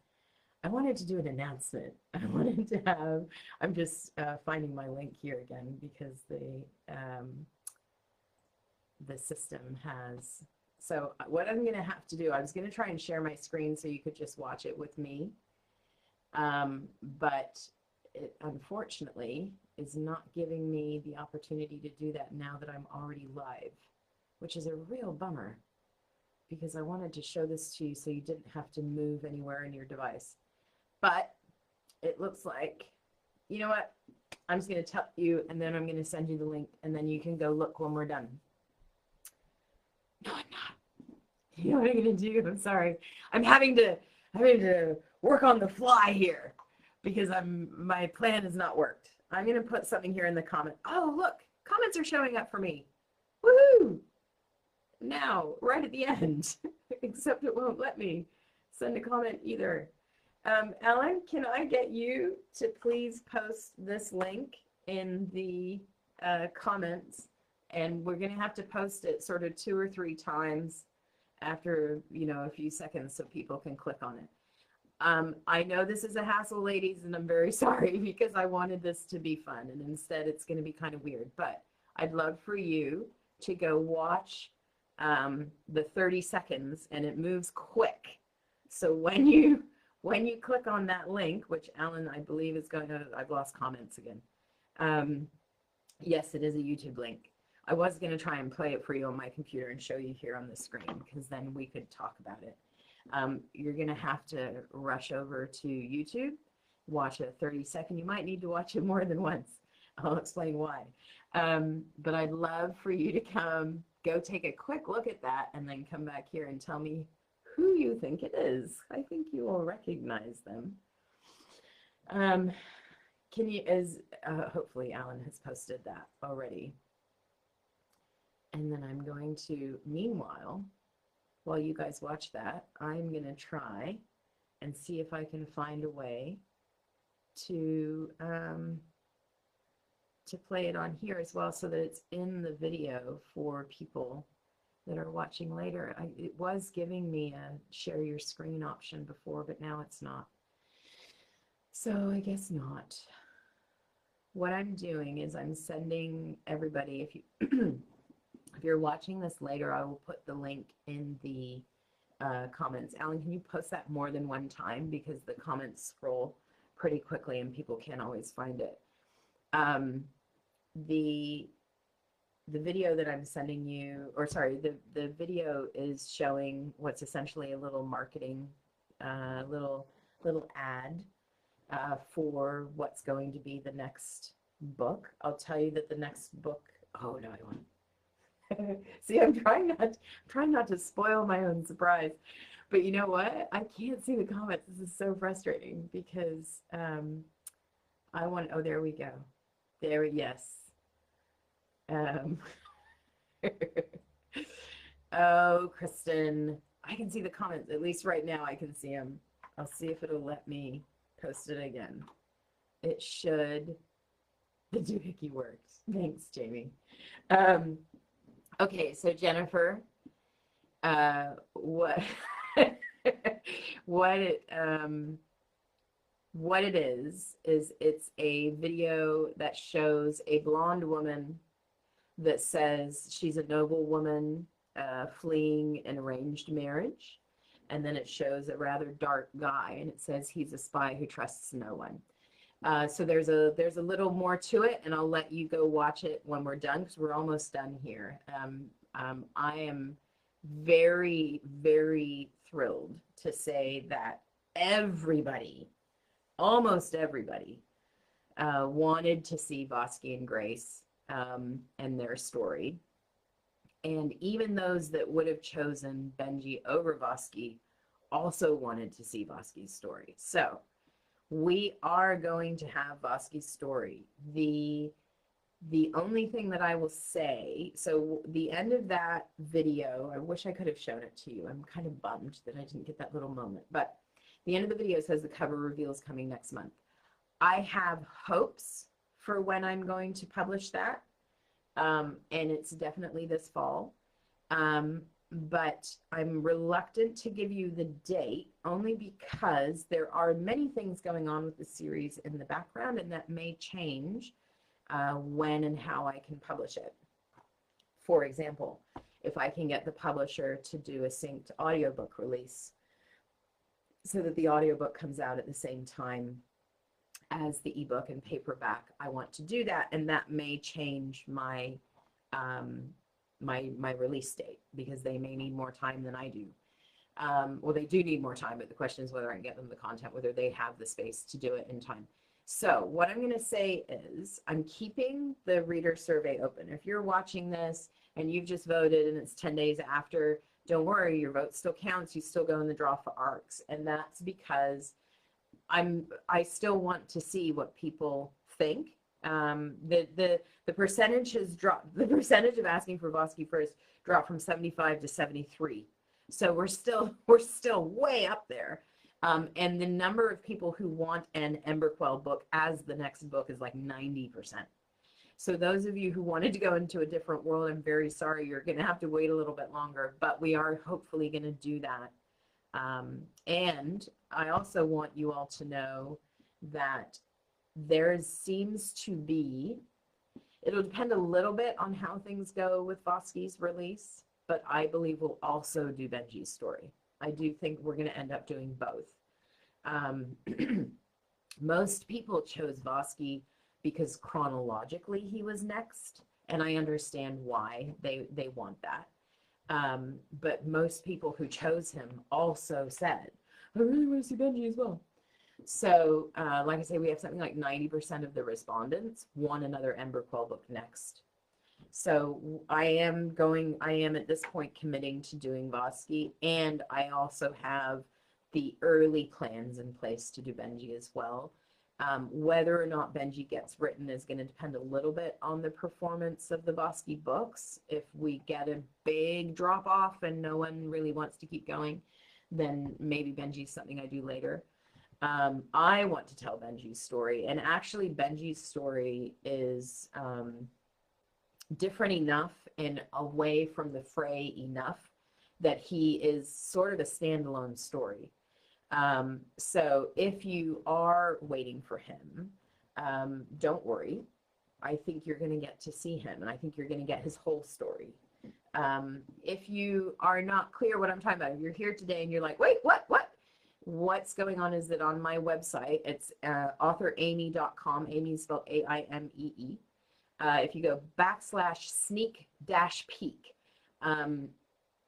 announcement. I wanted to have, I'm just finding my link here again because the system has, so what I'm gonna have to do, I was gonna try and share my screen so you could just watch it with me. But it unfortunately is not giving me the opportunity to do that now that I'm already live, which is a real bummer because I wanted to show this to you so you didn't have to move anywhere in your device. But it looks like, you know what? I'm just going to tell you and then I'm going to send you the link and then you can go look when we're done. No, I'm not. You know what I'm going to do? I'm sorry. I'm having to work on the fly here because my plan has not worked. I'm going to put something here in the comment. Oh, look, comments are showing up for me. Woohoo! Now, right at the end, except it won't let me send a comment either. Alan, can I get you to please post this link in the comments? And we're going to have to post it sort of 2 or 3 times after, you know, a few seconds so people can click on it. I know this is a hassle, ladies, and I'm very sorry because I wanted this to be fun, and instead it's going to be kind of weird. But I'd love for you to go watch the 30 seconds, and it moves quick. So when you click on that link, which Alan, I believe, is going to, I've lost comments again. Yes, it is a YouTube link. I was going to try and play it for you on my computer and show you here on the screen because then we could talk about it. You're going to have to rush over to YouTube, watch a 30-second. You might need to watch it more than once. I'll explain why. But I'd love for you to go take a quick look at that and then come back here and tell me who you think it is. I think you will recognize them. Hopefully Alan has posted that already. And then I'm going to, meanwhile, while you guys watch that, I'm going to try and see if I can find a way to play it on here as well so that it's in the video for people that are watching later. It was giving me a share your screen option before, but now it's not. So I guess not. What I'm doing is I'm sending everybody, if you if you're watching this later, I will put the link in the comments. Alan, can you post that more than one time because the comments scroll pretty quickly and people can't always find it. The video that I'm sending you, or sorry, the video is showing what's essentially a little marketing, little ad for what's going to be the next book. I'll tell you that the next book, oh no, I won't. See, I'm trying not to spoil my own surprise. But you know what? I can't see the comments. This is so frustrating because I want, oh, there we go. There, yes. Oh, Kristen, I can see the comments. At least right now I can see them. I'll see if it'll let me post it again. It should. The doohickey works. Thanks, Jamie. Okay, so Jennifer, what it is it's a video that shows a blonde woman that says she's a noble woman fleeing an arranged marriage, and then it shows a rather dark guy, and it says he's a spy who trusts no one. So there's a little more to it, and I'll let you go watch it when we're done, because we're almost done here. I am very, very thrilled to say that everybody, almost everybody, wanted to see Vosky and Grace and their story. And even those that would have chosen Benji over Vosky also wanted to see Vosky's story. So we are going to have Vosky's story. The only thing that I will say, so the end of that video, I wish I could have shown it to you. I'm kind of bummed that I didn't get that little moment, but the end of the video says the cover reveal is coming next month. I have hopes for when I'm going to publish that. And it's definitely this fall. But I'm reluctant to give you the date only because there are many things going on with the series in the background, and that may change when and how I can publish it. For example, if I can get the publisher to do a synced audiobook release so that the audiobook comes out at the same time as the ebook and paperback, I want to do that, and that may change my my release date, because they may need more time than I do. Well, they do need more time, but the question is whether I can get them the content, whether they have the space to do it in time. So what I'm going to say is I'm keeping the reader survey open. If you're watching this and you've just voted and it's 10 days after, don't worry, your vote still counts. You still go in the draw for ARCs, and that's because I still want to see what people think. The percentage has dropped. The percentage of asking for Vosky first dropped from 75 to 73. So we're still way up there. And the number of people who want an Emberquell book as the next book is like 90%. So those of you who wanted to go into a different world, I'm very sorry, you're going to have to wait a little bit longer, but we are hopefully going to do that. And I also want you all to know that there seems to be, it'll depend a little bit on how things go with Vosky's release, but I believe we'll also do Benji's story. I do think we're going to end up doing both. Most people chose Vosky because chronologically he was next, and I understand why they want that. But most people who chose him also said, I really want to see Benji as well. So, like I say, we have something like 90% of the respondents want another Emberquell book next. So I am at this point committing to doing Vosky, and I also have the early plans in place to do Benji as well. Whether or not Benji gets written is going to depend a little bit on the performance of the Vosky books. If we get a big drop off and no one really wants to keep going, then maybe Benji's something I do later. I want to tell Benji's story, and actually Benji's story is different enough and away from the fray enough that he is sort of a standalone story. So if you are waiting for him, don't worry. I think you're going to get to see him, and I think you're going to get his whole story. If you are not clear what I'm talking about, if you're here today and you're like, wait, what? What's going on is that on my website, it's authoramy.com. Amy is spelled A-I-M-E-E. If you go /sneak-peek,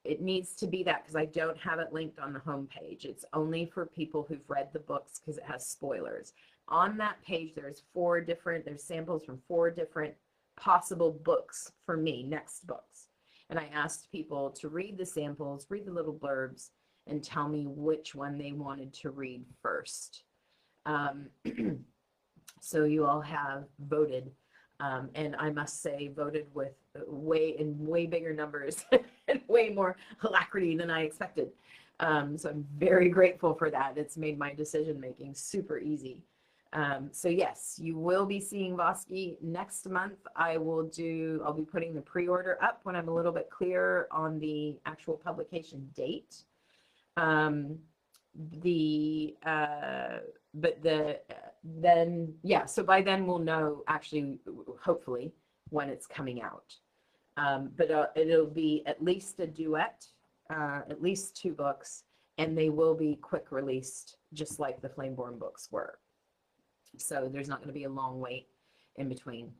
it needs to be that because I don't have it linked on the homepage. It's only for people who've read the books because it has spoilers. On that page, there's samples from 4 different possible books for me, next books. And I asked people to read the samples, read the little blurbs, and tell me which one they wanted to read first. So you all have voted, and I must say voted with way bigger numbers and way more alacrity than I expected. So I'm very grateful for that. It's made my decision making super easy. So yes, you will be seeing Vosky next month. I'll be putting the pre-order up when I'm a little bit clearer on the actual publication date. So by then we'll know actually, hopefully, when it's coming out. But it'll be at least a duet, at least 2 books, and they will be quick released, just like the Flameborne books were. So there's not going to be a long wait in between.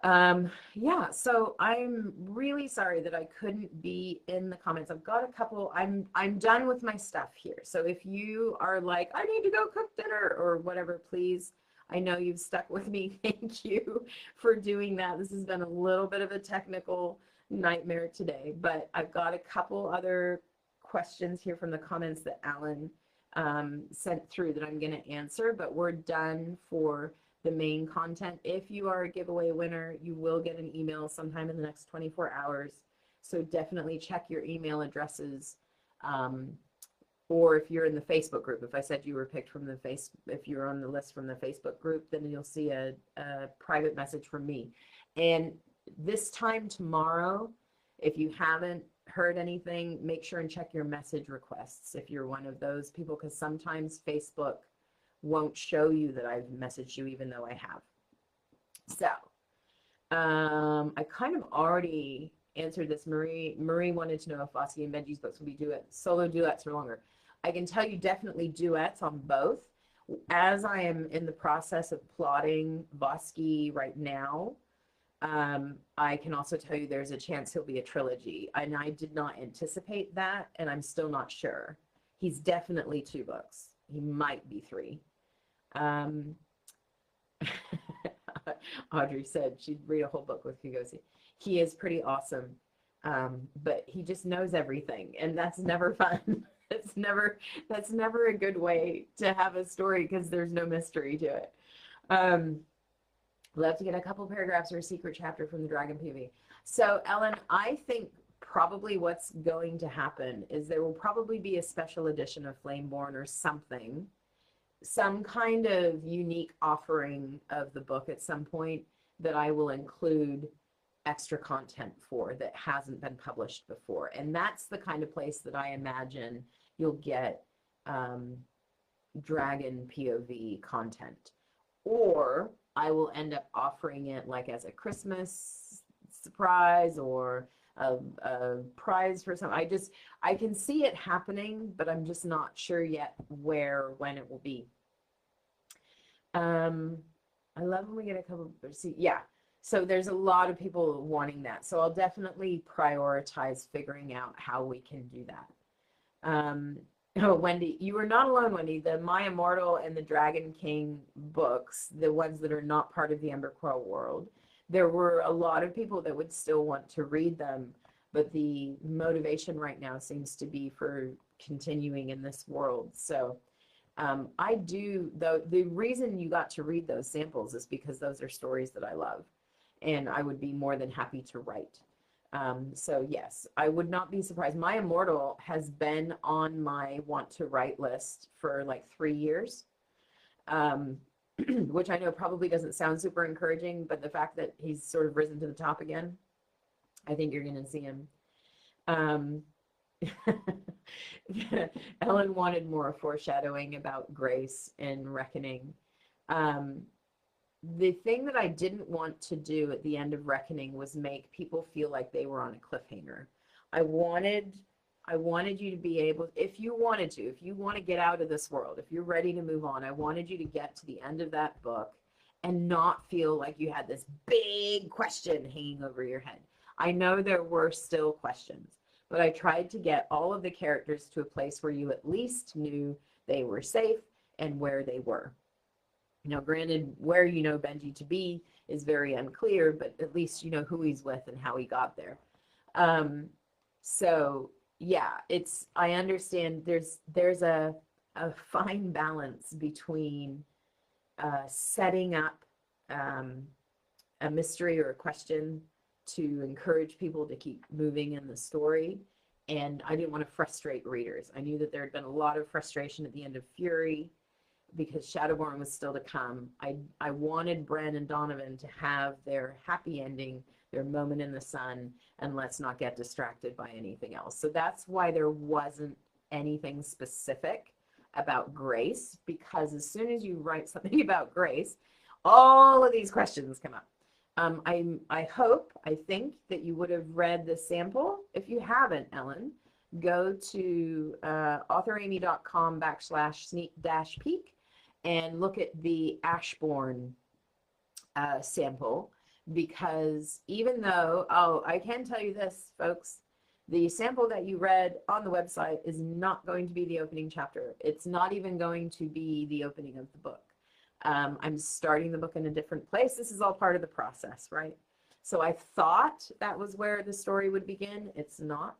Yeah, so I'm really sorry that I couldn't be in the comments. I've got a couple, I'm done with my stuff here. So if you are like, I need to go cook dinner or whatever, please, I know you've stuck with me. Thank you for doing that. This has been a little bit of a technical nightmare today, but I've got a couple other questions here from the comments that Alan sent through that I'm going to answer, but we're done for the main content. If you are a giveaway winner, you will get an email sometime in the next 24 hours. So definitely check your email addresses. Or if you're in the Facebook group, if I said you were picked from the if you're on the list from the Facebook group, then you'll see a private message from me. And this time tomorrow, if you haven't heard anything, make sure and check your message requests if you're one of those people, because sometimes Facebook won't show you that I've messaged you even though I have. So I kind of already answered this. Marie wanted to know if Vosky and Benji's books will be solo duets or longer. I can tell you definitely duets on both. As I am in the process of plotting Vosky right now, I can also tell you there's a chance he'll be a trilogy, and I did not anticipate that, and I'm still not sure. He's definitely 2 books. He might be 3. Audrey said she'd read a whole book with Kigosi. He is pretty awesome, but he just knows everything, and that's never fun. That's never a good way to have a story, because there's no mystery to it. Love to get a couple paragraphs or a secret chapter from the Dragon PV. So Ellen, I think probably what's going to happen is there will probably be a special edition of Flameborne or something, some kind of unique offering of the book at some point that I will include extra content for that hasn't been published before. And that's the kind of place that I imagine you'll get Dragon POV content. Or I will end up offering it like as a Christmas surprise or a prize for some. I can see it happening, but I'm just not sure yet where or when it will be. I love when we get a couple, yeah. So there's a lot of people wanting that. So I'll definitely prioritize figuring out how we can do that. Oh, Wendy, you were not alone, Wendy. The My Immortal and the Dragon King books, the ones that are not part of the Emberquell world, there were a lot of people that would still want to read them, but the motivation right now seems to be for continuing in this world. So I do, though, the reason you got to read those samples is because those are stories that I love, and I would be more than happy to write. So yes, I would not be surprised. My Immortal has been on my want to write list for like 3 years, which I know probably doesn't sound super encouraging, but the fact that he's sort of risen to the top again, I think you're going to see him. Ellen wanted more foreshadowing about Grace in Reckoning. The thing that I didn't want to do at the end of Reckoning was make people feel like they were on a cliffhanger. I wanted you to be able, if you want to get out of this world, if you're ready to move on, I wanted you to get to the end of that book and not feel like you had this big question hanging over your head. I know there were still questions, but I tried to get all of the characters to a place where you at least knew they were safe and where they were. Now, granted, where you know Benji to be is very unclear, but at least you know who he's with and how he got there. So yeah, I understand there's a fine balance between setting up a mystery or a question to encourage people to keep moving in the story, and I didn't want to frustrate readers. I knew that there had been a lot of frustration at the end of Fury, because Shadowborne was still to come. I wanted Bran and Donovan to have their happy ending, their moment in the sun, and let's not get distracted by anything else. So that's why there wasn't anything specific about Grace, because as soon as you write something about Grace, all of these questions come up. I think that you would have read the sample. If you haven't, Ellen, go to authoramy.com/sneak-peek and look at the Ashbourne sample, because even though, oh, I can tell you this, folks, the sample that you read on the website is not going to be the opening chapter. It's not even going to be the opening of the book. I'm starting the book in a different place. This is all part of the process, right? So I thought that was where the story would begin. It's not.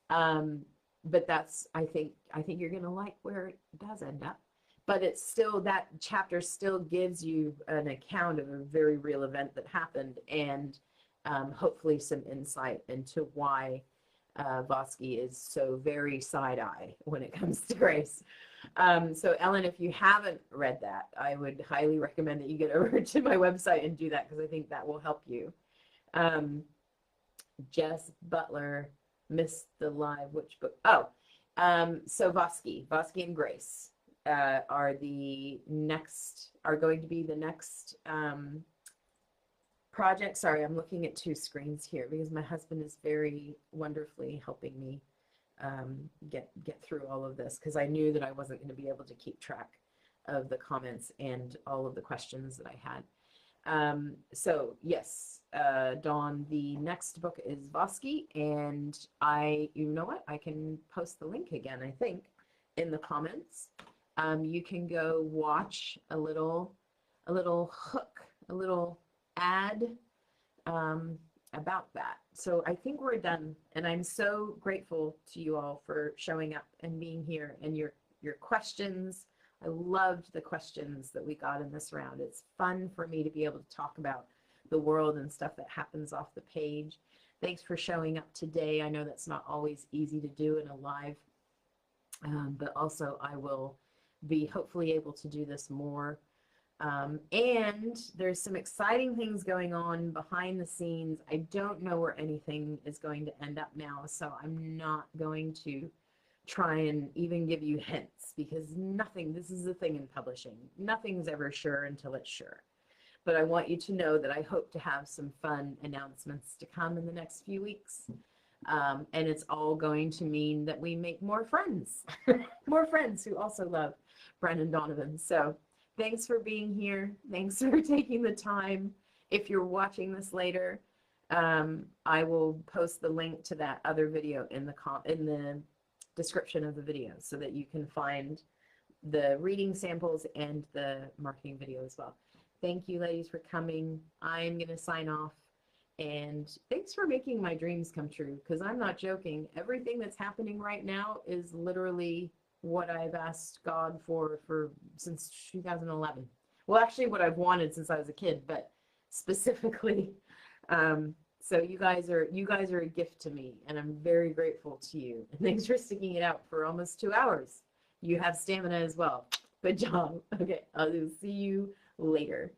But that's, I think you're going to like where it does end up. But it's still, that chapter still gives you an account of a very real event that happened, and hopefully some insight into why Vosky is so very side-eye when it comes to Grace. So Ellen, if you haven't read that, I would highly recommend that you get over to my website and do that, because I think that will help you. Jess Butler missed the live, which book? Oh, so Vosky and Grace are going to be the next project. Sorry, I'm looking at two screens here because my husband is very wonderfully helping me get through all of this, because I knew that I wasn't going to be able to keep track of the comments and all of the questions that I had. So yes, Dawn, the next book is Vosky, and you know what? I can post the link again, I think, in the comments. You can go watch a little hook, a little ad about that. So I think we're done, and I'm so grateful to you all for showing up and being here, and your questions. I loved the questions that we got in this round. It's fun for me to be able to talk about the world and stuff that happens off the page. Thanks for showing up today. I know that's not always easy to do in a live, but also I will be hopefully able to do this more. And there's some exciting things going on behind the scenes. I don't know where anything is going to end up now, so I'm not going to try and even give you hints, because this is the thing in publishing. Nothing's ever sure until it's sure. But I want you to know that I hope to have some fun announcements to come in the next few weeks. And it's all going to mean that we make more friends, more friends who also love Brennan Donovan. So thanks for being here. Thanks for taking the time. If you're watching this later, I will post the link to that other video in the description of the video, so that you can find the reading samples and the marketing video as well. Thank you, ladies, for coming. I'm going to sign off, and thanks for making my dreams come true, because I'm not joking. Everything that's happening right now is literally what I've asked God for since 2011. Well, actually what I've wanted since I was a kid, but specifically, so you guys are a gift to me, and I'm very grateful to you. And thanks for sticking it out for almost 2 hours. You have stamina as well. Good job. Okay, I'll see you later.